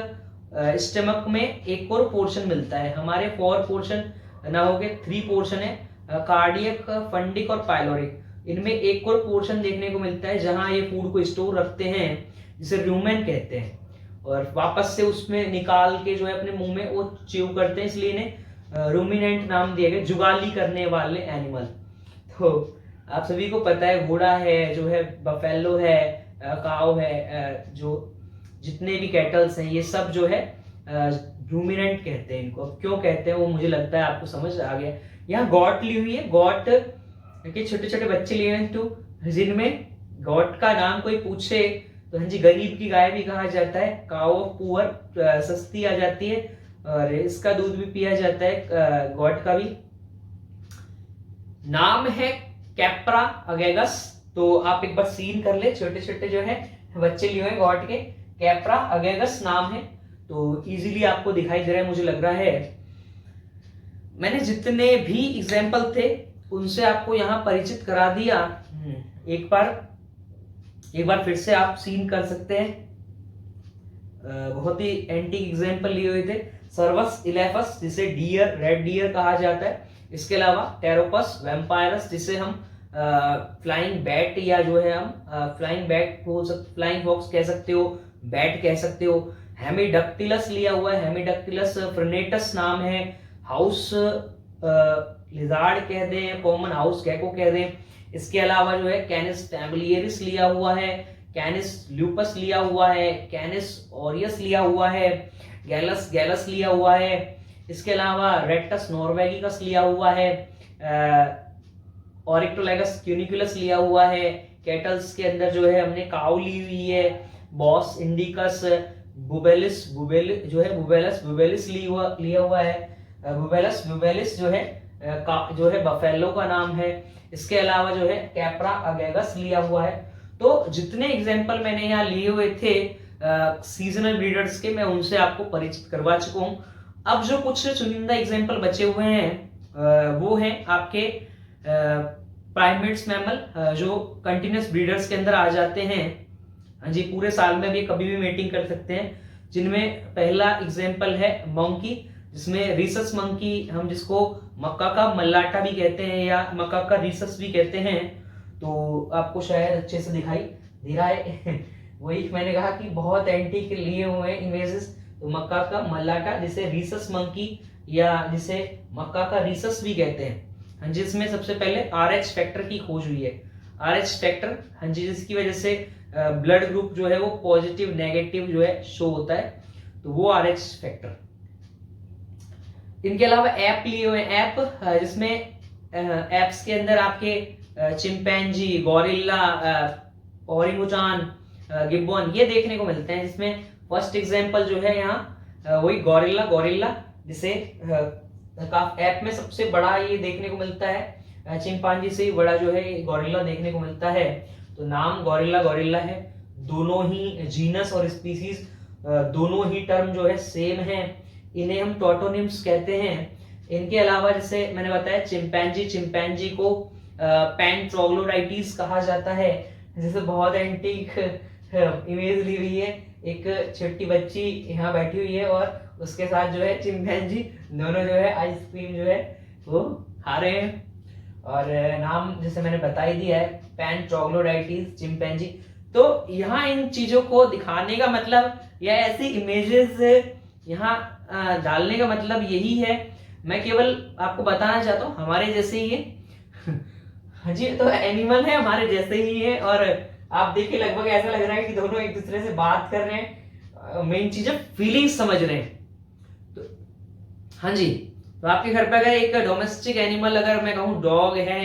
स्टमक में एक और पोर्शन मिलता है, हमारे 4 पोर्शन ना हो गए, 3 पोर्शन है, कार्डियक, फंडिक और पाइलोरिक। इनमें एक और पोर्शन देखने को मिलता है जहां ये फूड को स्टोर रखते हैं, जिसे रूमेन कहते हैं, और वापस से उसमें निकाल के जो है अपने मुंह में वो च्यू करते हैं, इसलिए इन्हें रूमिनेंट नाम दिया गया, जुगाली करने वाले एनिमल। तो आप सभी को पता है घोड़ा है, जो है बफेलो है, काऊ है, जो जितने भी कैटल्स हैं ये सब जो है रूमिनेंट कहते हैं इनको। अब क्यों कहते हैं वो मुझे लगता है आपको समझ आ गया। यहाँ गॉट ली हुई है, गॉट के छोटे छोटे बच्चे लिए हैं, तो जिनमें गॉट का नाम कोई पूछे तो हाँ जी गरीब की गाय भी कहा जाता है, काउ ऑफ पुअर सस्ती आ जाती है, और इसका दूध भी पिया जाता है, गॉट का भी। नाम है कैप्रा अगेगस। तो आप एक बार सीन कर ले, छोटे छोटे जो है बच्चे लिए हुए गॉट के, कैप्रा अगेगस नाम है। तो इजीली आपको दिखाई दे रहा है मुझे लग रहा है। मैंने जितने भी एग्जाम्पल थे उनसे आपको यहाँ परिचित करा दिया। एक बार फिर से आप सीन कर सकते हैं। बहुत ही एंटीक एग्जाम्पल लिए हुए थे। सर्वस इलेफस जिसे डियर, रेड डियर कहा जाता है। इसके अलावा टेरोपस वैम्पायरस जिसे हम फ्लाइंग बैट या जो है हम फ्लाइंग बैट बोल सकते, फ्लाइंग फॉक्स कह सकते हो, बैट कह सकते हो। हेमिडक्टिलस लिया हुआ है, हेमिडक्टिलस फ्रेनेटस नाम है। हाउस लिजार्ड कह दें, कॉमन हाउस गैको कह दें। इसके अलावा जो है कैनिस फैमिलियरिस लिया हुआ है, कैनिस ल्यूपस लिया हुआ है, कैनिस ऑरियस लिया हुआ है, गैलस गैलस लिया हुआ है। इसके अलावा रेक्टस नॉर्वेगिकस लिया हुआ है, ऑरिक्टोलैगस क्यूनिकुलस लिया हुआ है। कैटल्स के अंदर जो है हमने काउ ली हुई है, बॉस इंडिकस, बुबेलिस जो है बुबेलिस लिया हुआ है। बुबेलिस जो है बफेलो का नाम है। इसके अलावा जो है कैप्रा अगेगस लिया हुआ है। तो जितने एग्जाम्पल मैंने यहाँ लिए हुए थे सीजनल ब्रीडर्स के, मैं उनसे आपको परिचित करवा चुका हूँ। अब जो कुछ चुनिंदा एग्जाम्पल बचे हुए हैं वो हैं आपके प्राइमेट्स मैमल, जो कंटिन्यूस ब्रीडर्स के अंदर आ जाते हैं। हाँ जी, पूरे साल में भी कभी भी मीटिंग कर सकते हैं। जिनमें पहला एग्जाम्पल है मंकी, जिसमें रिसस मंकी, हम जिसको मक्का का मल्लाटा भी कहते हैं या मक्का का रिसस भी कहते हैं। तो आपको शायद अच्छे से दिखाई दे रहा है वही मैंने कहा कि बहुत एंटीक लिए हुए हैं इमेजेस। तो मक्का का मल्लाटा जिसे रिसस मंकी या जिसे मक्का का रिसस भी कहते हैं, जिसमें सबसे पहले RH फैक्टर की खोज हुई है। RH फैक्टर, हाँ जी, जिसकी वजह से ब्लड ग्रुप जो है वो पॉजिटिव नेगेटिव जो है शो होता है, तो वो RH फैक्टर। इनके अलावा ऐप लिए हुए ऐप, जिसमें ऐप्स के अंदर आपके चिंपैंजी, गोरिल्ला, ओरिंगुटान, गिब्बन ये देखने को मिलते हैं। जिसमें फर्स्ट एग्जांपल जो है यहाँ वही गोरिल्ला जिसे ऐप में सबसे बड़ा ये देखने को मिलता है, चिंपांजी से ही बड़ा जो है गोरिल्ला देखने को मिलता है। तो नाम गोरिल्ला है। दोनों ही जीनस और स्पीसीज दोनों ही टर्म जो है सेम है। इन्हें हम टोटोनिम्स कहते हैं। इनके अलावा जैसे मैंने बताया चिंपैंजी को पैन ट्रोग्लोडाइटिस कहा जाता है। जैसे बहुत एंटीक इमेज ली हुई है, एक छोटी बच्ची यहाँ बैठी हुई है और उसके साथ जो है चिंपैंजी, दोनों जो है आइसक्रीम जो है वो खा रहे हैं। और नाम जैसे मैंने बता ही दिया है, पैन ट्रोग्लोडाइटिस चिंपैंजी। तो यहाँ इन चीजों को दिखाने का मतलब या ऐसी इमेजेस यहाँ डालने का मतलब यही है। मैं केवल आपको बताना चाहता हूँ हमारे जैसे ही है हाँ जी, तो एनिमल है हमारे जैसे ही है। और आप देखिए लगभग ऐसा लग रहा है कि दोनों एक दूसरे से बात कर रहे हैं, मेन चीज है फीलिंग्स समझ रहे हैं। तो हाँ जी, तो आपके घर पे अगर एक डोमेस्टिक एनिमल अगर मैं कहूँ डॉग है,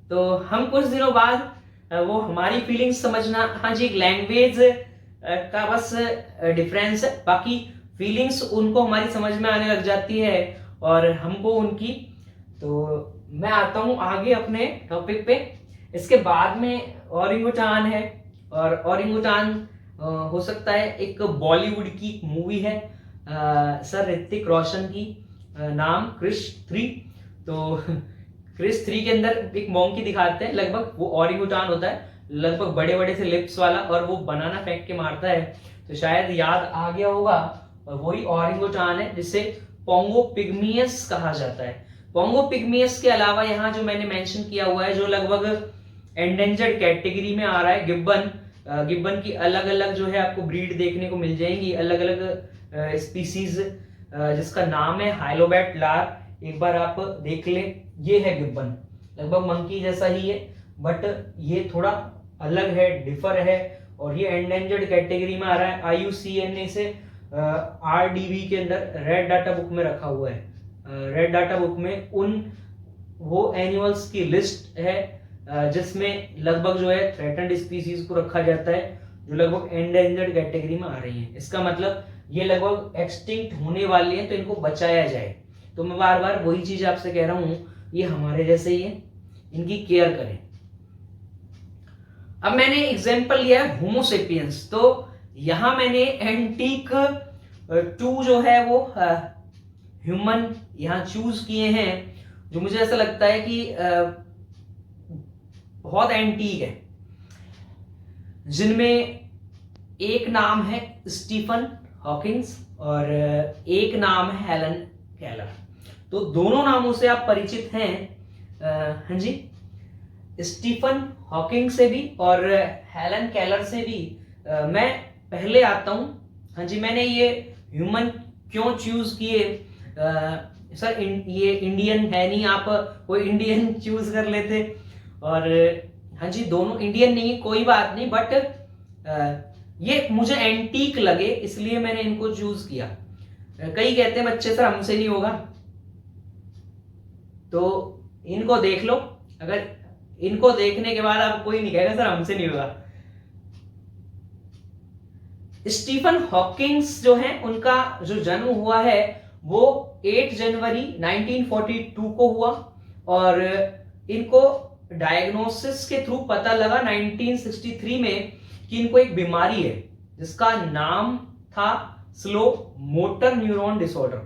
तो हम कुछ दिनों बाद वो हमारी फीलिंग्स समझना, हाँ जी, एक लैंग्वेज का बस डिफरेंस है, बाकी फीलिंग्स उनको हमारी समझ में आने लग जाती है और हमको उनकी। तो मैं आता हूँ आगे अपने टॉपिक पे। इसके बाद में ओरिंगुटान है, और ओरिंगुटान हो सकता है एक बॉलीवुड की मूवी है सर ऋतिक रोशन की, नाम क्रिश 3। तो क्रिश 3 के अंदर एक मॉन्की दिखाते हैं, लगभग वो ओरिंगुटान होता है, लगभग बड़े बड़े से लिप्स वाला, और वो बनाना फेंक के मारता है। तो शायद याद आ गया होगा और वही ऑरिंगोटान है जिसे पोंगो पिग्मियस कहा जाता है। पोंगो पिग्मियस के अलावा यहाँ जो मैंने मेंशन किया हुआ है, जो लगभग एंडेंजर्ड कैटेगरी में आ रहा है, गिब्बन। गिब्बन की अलग अलग जो है आपको ब्रीड देखने को मिल जाएंगी, अलग अलग स्पीसीज, जिसका नाम है हाइलोबैट लार। एक बार आप देख ले, ये है गिब्बन, लगभग मंकी जैसा ही है, बट ये थोड़ा अलग है, डिफर है, और ये एंडेंजर्ड कैटेगरी में आ रहा है। IUCN से RDB के अंदर रेड डाटा बुक में रखा हुआ है। रेड डाटा बुक में वो एनिमल्स की लिस्ट है जिसमें लगभग जो है थ्रेटन्ड स्पीसीज को रखा जाता है, जो लगभग एंडेंजर्ड कैटेगरी में आ रही है। इसका मतलब ये लगभग एक्सटिंक्ट होने वाली है, तो इनको बचाया जाए। तो मैं बार बार वही चीज आपसे कह रहा हूं, ये हमारे जैसे ही है, इनकी केयर करें। अब मैंने एग्जांपल लिया है होमोसेपियंस, तो यहां मैंने एंटीक 2 जो है वो ह्यूमन यहां चूज किए हैं, जो मुझे ऐसा लगता है कि बहुत एंटीक है, जिनमें एक नाम है स्टीफन हॉकिंग्स और एक नाम है हेलन केलर। तो दोनों नामों से आप परिचित हैं। हाँ जी, स्टीफन हॉकिंग से भी और हेलन केलर से भी। मैं पहले आता हूं। हाँ जी, मैंने ये ह्यूमन क्यों चूज किए? सर ये इंडियन है नहीं, आप कोई इंडियन चूज कर लेते। और हाँ जी, दोनों इंडियन नहीं है, कोई बात नहीं, बट ये मुझे एंटीक लगे इसलिए मैंने इनको चूज किया। कई कहते हैं बच्चे सर हमसे नहीं होगा, तो इनको देख लो। अगर इनको देखने के बाद आप कोई नहीं कहेगा सर हमसे नहीं होगा। स्टीफन हॉकिंग्स जो है, उनका जो जन्म हुआ है वो 8 जनवरी 1942 को हुआ, और इनको डायग्नोसिस के थ्रू पता लगा 1963 में कि इनको एक बीमारी है जिसका नाम था slow motor neuron disorder.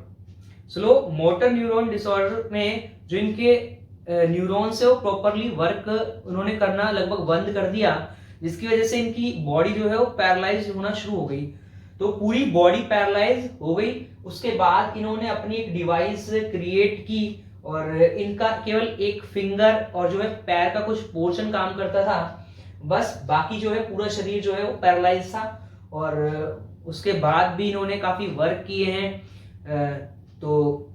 Slow motor neuron disorder में जो इनके न्यूरॉन्स है वो प्रॉपरली वर्क उन्होंने करना लगभग बंद कर दिया, जिसकी वजह से इनकी बॉडी जो है वो पैरालाइज होना शुरू हो गई। तो पूरी बॉडी पैरालाइज हो गई। उसके बाद इन्होंने अपनी एक डिवाइस क्रिएट की, और इनका केवल एक फिंगर और जो है पैर का कुछ पोर्शन काम करता था, बस बाकी जो है पूरा शरीर जो है वो पैरालाइज था। और उसके बाद भी इन्होंने काफी वर्क किए हैं। तो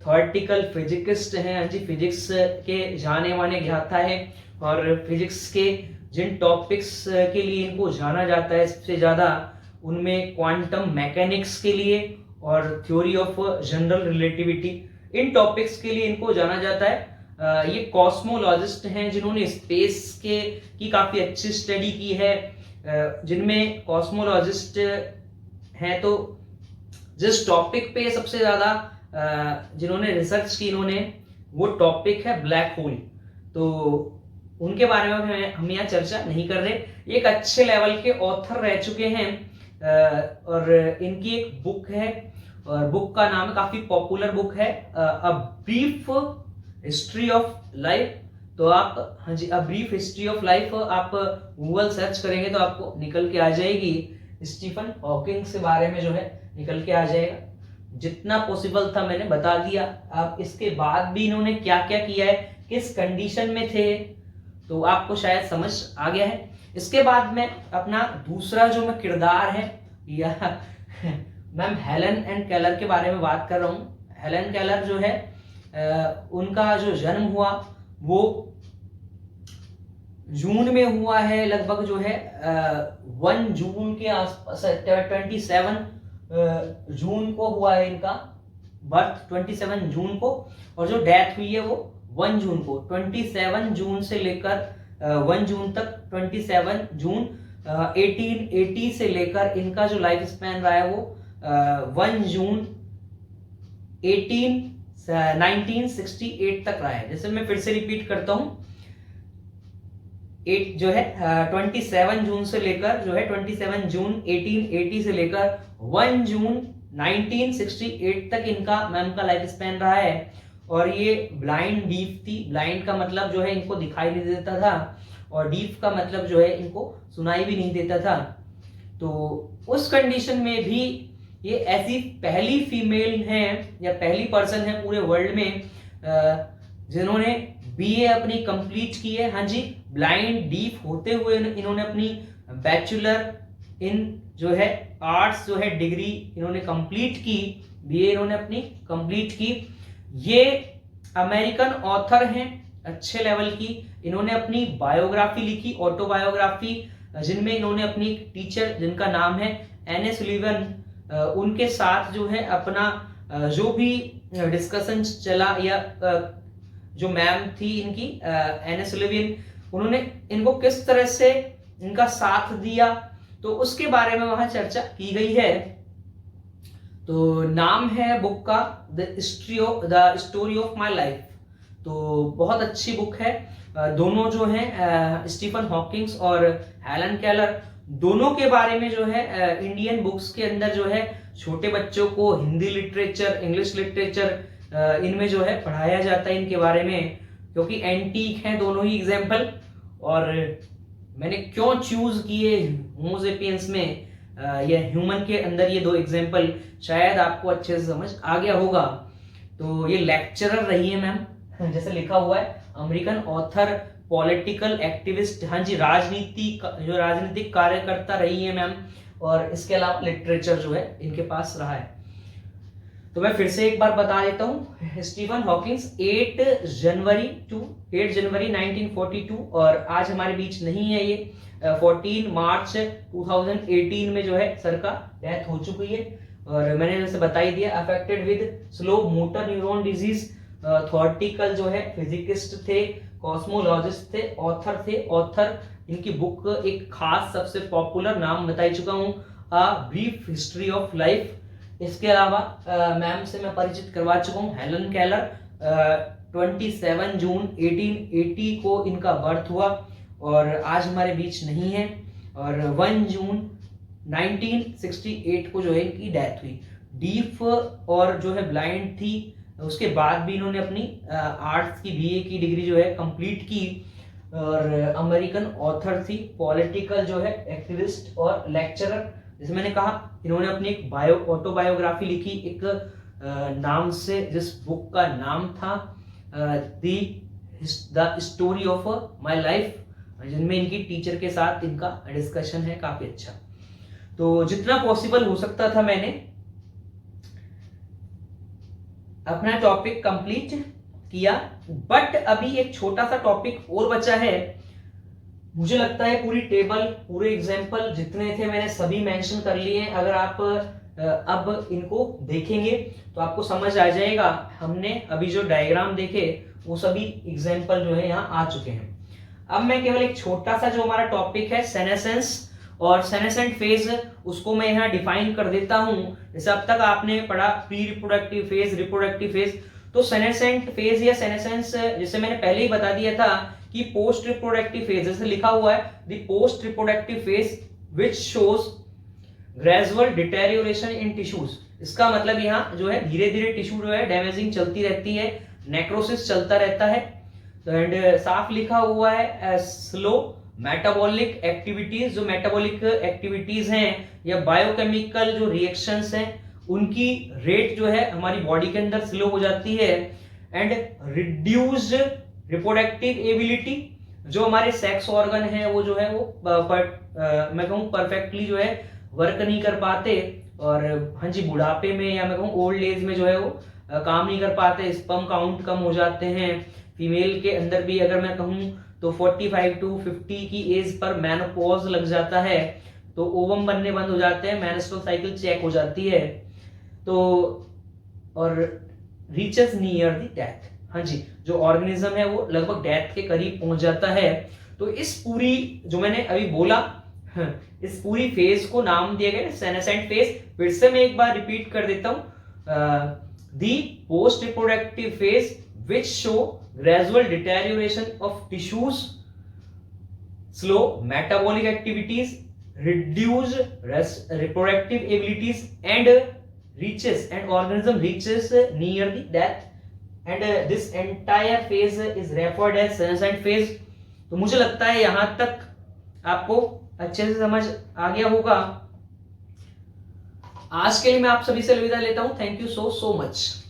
थ्योरेटिकल फिजिकिस्ट हैं, हाँ जी, फिजिक्स के जाने माने ज्ञाता है, और फिजिक्स के जिन टॉपिक्स के लिए इनको जाना जाता है सबसे ज्यादा, उनमें क्वांटम मैकेनिक्स के लिए और theory of general relativity, in topics के लिए इनको जाना जाता है। ये कॉस्मोलॉजिस्ट हैं जिन्होंने स्पेस की काफी अच्छी स्टडी की है। जिनमें कॉस्मोलॉजिस्ट हैं, तो जिस टॉपिक पे सबसे ज्यादा जिन्होंने रिसर्च की इन्होंने, वो टॉपिक है ब्लैक होल। तो उनके बारे में हम यहाँ चर्चा नहीं कर रहे। एक अच्छे लेवल के ऑथर रह चुके हैं, और इनकी एक बुक है, और बुक का नाम काफी पॉपुलर बुक है, a brief history of life. तो आप, हाँ जी, a brief history of life आप गूगल सर्च करेंगे तो आपको निकल के आ जाएगी। स्टीफन हॉकिंग के बारे में जो है निकल के आ जाएगा। जितना पॉसिबल था मैंने बता दिया। आप इसके बाद भी इन्होंने क्या क्या किया है, किस कंडीशन में थे, तो आपको शायद समझ आ गया है। इसके बाद में अपना दूसरा जो मैं किरदार है, या मैम हेलन एंड केलर के बारे में बात कर रहा हूँ। हेलन केलर जो है, उनका जो जन्म हुआ वो जून में हुआ है, लगभग जो है 1 जून के आसपास, 27 जून को हुआ है इनका बर्थ, 27 जून को, और जो डेथ हुई है वो 1 जून को। 27 जून से लेकर 1 जून तक, 27 जून 1880 से लेकर इनका जो लाइफ स्पैन रहा है वो 1 जून 1968 तक रहा है। जैसे मैं फिर से रिपीट करता हूं, 8 जो है 27 जून से लेकर जो है 27 जून 1880 से लेकर 1 जून 1968 तक इनका मैम का लाइफ स्पैन रहा है। और ये ब्लाइंड डीफ थी। ब्लाइंड का मतलब जो है इनको दिखाई नहीं देता था, और डीफ का मतलब जो है इनको सुनाई भी नहीं देता था। तो उस कंडीशन में भी ये ऐसी पहली फीमेल हैं या पहली पर्सन है पूरे वर्ल्ड में जिन्होंने बीए अपनी कंप्लीट की है। हाँ जी, ब्लाइंड डीफ होते हुए इन्होंने अपनी बैचलर इन जो है आर्ट्स जो है डिग्री इन्होंने कंप्लीट की, बीए इन्होंने अपनी कंप्लीट की। ये अमेरिकन ऑथर हैं अच्छे लेवल की। इन्होंने अपनी बायोग्राफी लिखी, ऑटोबायोग्राफी, जिनमें इन्होंने अपनी टीचर जिनका नाम है एन एस सुलिवन, उनके साथ जो है अपना जो भी डिस्कशन चला या जो मैम थी इनकी एन एस सुलिवन, उन्होंने इनको किस तरह से इनका साथ दिया, तो उसके बारे में वहां चर्चा की गई है। तो नाम है बुक का the story of my life. तो बहुत अच्छी बुक है। दोनों जो हैं स्टीफन हॉकिंग्स और हेलन केलर, दोनों के बारे में जो है इंडियन बुक्स के अंदर जो है छोटे बच्चों को हिंदी लिटरेचर, इंग्लिश लिटरेचर इनमें जो है पढ़ाया जाता है इनके बारे में, क्योंकि एंटीक हैं दोनों ही एग्जाम्पल। और मैंने क्यों चूज किए होमो सेपियंस में या ह्यूमन के अंदर ये दो एग्जाम्पल, शायद आपको अच्छे से समझ आ गया होगा। तो ये लेक्चरर रही है मैम, जैसे लिखा हुआ है अमेरिकन ऑथर, पॉलिटिकल एक्टिविस्ट, हाँ जी, राजनीतिक कार्यकर्ता रही है मैम, और इसके अलावा लिटरेचर जो है इनके पास रहा है। तो मैं फिर से एक बार बता देता हूँ, स्टीफन हॉकिंग्स 8 जनवरी 1942, और आज हमारे बीच नहीं है ये। 14 मार्च 2018 में जो है सर का डेथ हो चुकी है। और मैंने जैसे बता ही दिया, affected with slow motor neuron disease, theoretical जो है फिजिकिस्ट थे, कॉस्मोलॉजिस्ट थे, ऑथर थे। ऑथर इनकी बुक एक खास सबसे पॉपुलर नाम बता चुका हूँ, अ ब्रीफ हिस्ट्री ऑफ लाइफ। इसके अलावा मैम से मैं परिचित करवा चुका हूँ, हेलन केलर। 27 जून 1880 को इनका बर्थ हुआ और आज हमारे बीच नहीं है। और 1 जून 1968 को जो है इनकी डेथ हुई। डीफ और जो है ब्लाइंड थी, उसके बाद भी इन्होंने अपनी आर्ट्स की बीए की डिग्री जो है कंप्लीट की। और अमेरिकन ऑथर थी, पॉलिटिकल जो है एक्टिविस्ट और लेक्चरर। जैसे मैंने कहा, इन्होंने अपनी एक ऑटोबायोग्राफी लिखी एक नाम से, जिस बुक का नाम था the story of my life, जिनमें इनकी टीचर के साथ इनका डिस्कशन है काफी अच्छा। तो जितना पॉसिबल हो सकता था मैंने अपना टॉपिक कंप्लीट किया, बट अभी एक छोटा सा टॉपिक और बचा है। मुझे लगता है पूरी टेबल, पूरे एग्जाम्पल जितने थे मैंने सभी मेंशन कर लिए हैं। अगर आप अब इनको देखेंगे तो आपको समझ आ जाएगा। हमने अभी जो डायग्राम देखे वो सभी एग्जाम्पल जो है यहाँ आ चुके हैं। अब मैं केवल एक छोटा सा जो हमारा टॉपिक है सेनेसेंस और सेनेसेंट फेज, उसको मैं यहाँ डिफाइन कर देता हूँ। जैसे अब तक आपने पढ़ा pre reproductive phase, reproductive phase, तो सेनेसेंट फेज या सेनेसेंस, जैसे मैंने पहले ही बता दिया था कि पोस्ट रिप्रोडक्टिव फेज, जैसे लिखा हुआ है the post reproductive phase which shows gradual deterioration in tissues. इसका मतलब यहाँ जो है धीरे धीरे टिश्यू जो है डैमेजिंग चलती रहती है, नेक्रोसिस चलता रहता है। एंड साफ लिखा हुआ है स्लो मेटाबॉलिक एक्टिविटीज, जो मेटाबॉलिक एक्टिविटीज हैं या बायोकेमिकल जो रिएक्शंस हैं उनकी रेट जो है हमारी बॉडी के अंदर स्लो हो जाती है। एंड रिड्यूस्ड रिप्रोडक्टिव एबिलिटी, जो हमारे सेक्स ऑर्गन है वो जो है वो मैं कहूँ परफेक्टली जो है वर्क नहीं कर पाते। और हाँ जी, बुढ़ापे में या मैं कहूँ ओल्ड एज में जो है वो काम नहीं कर पाते, स्पर्म काउंट कम हो जाते हैं। फीमेल के अंदर भी अगर मैं कहूँ तो 45 to 50 की एज पर मेनोपॉज लग जाता है, तो ओवम बनने बंद हो जाते हैं, मेंस्ट्रुअल साइकिल चेक हो जाती है। तो और रीचेस नियर द डेथ, हाँ जी, जो ऑर्गेनिज्म है वो लगभग डेथ के करीब पहुंच जाता है। तो इस पूरी जो मैंने अभी बोला, इस पूरी फेज को नाम दिया गया सेनेसेंट फेज। फिर से मैं एक बार रिपीट कर देता हूं, the post reproductive phase which show gradual deterioration of tissues, slow metabolic activities, reduced reproductive abilities, and reaches and organism reaches near the death, and this entire phase is referred as senescent phase। तो मुझे लगता है यहां तक आपको अच्छे से समझ आ गया होगा। आज के लिए मैं आप सभी से अलविदा लेता हूं। Thank you so much.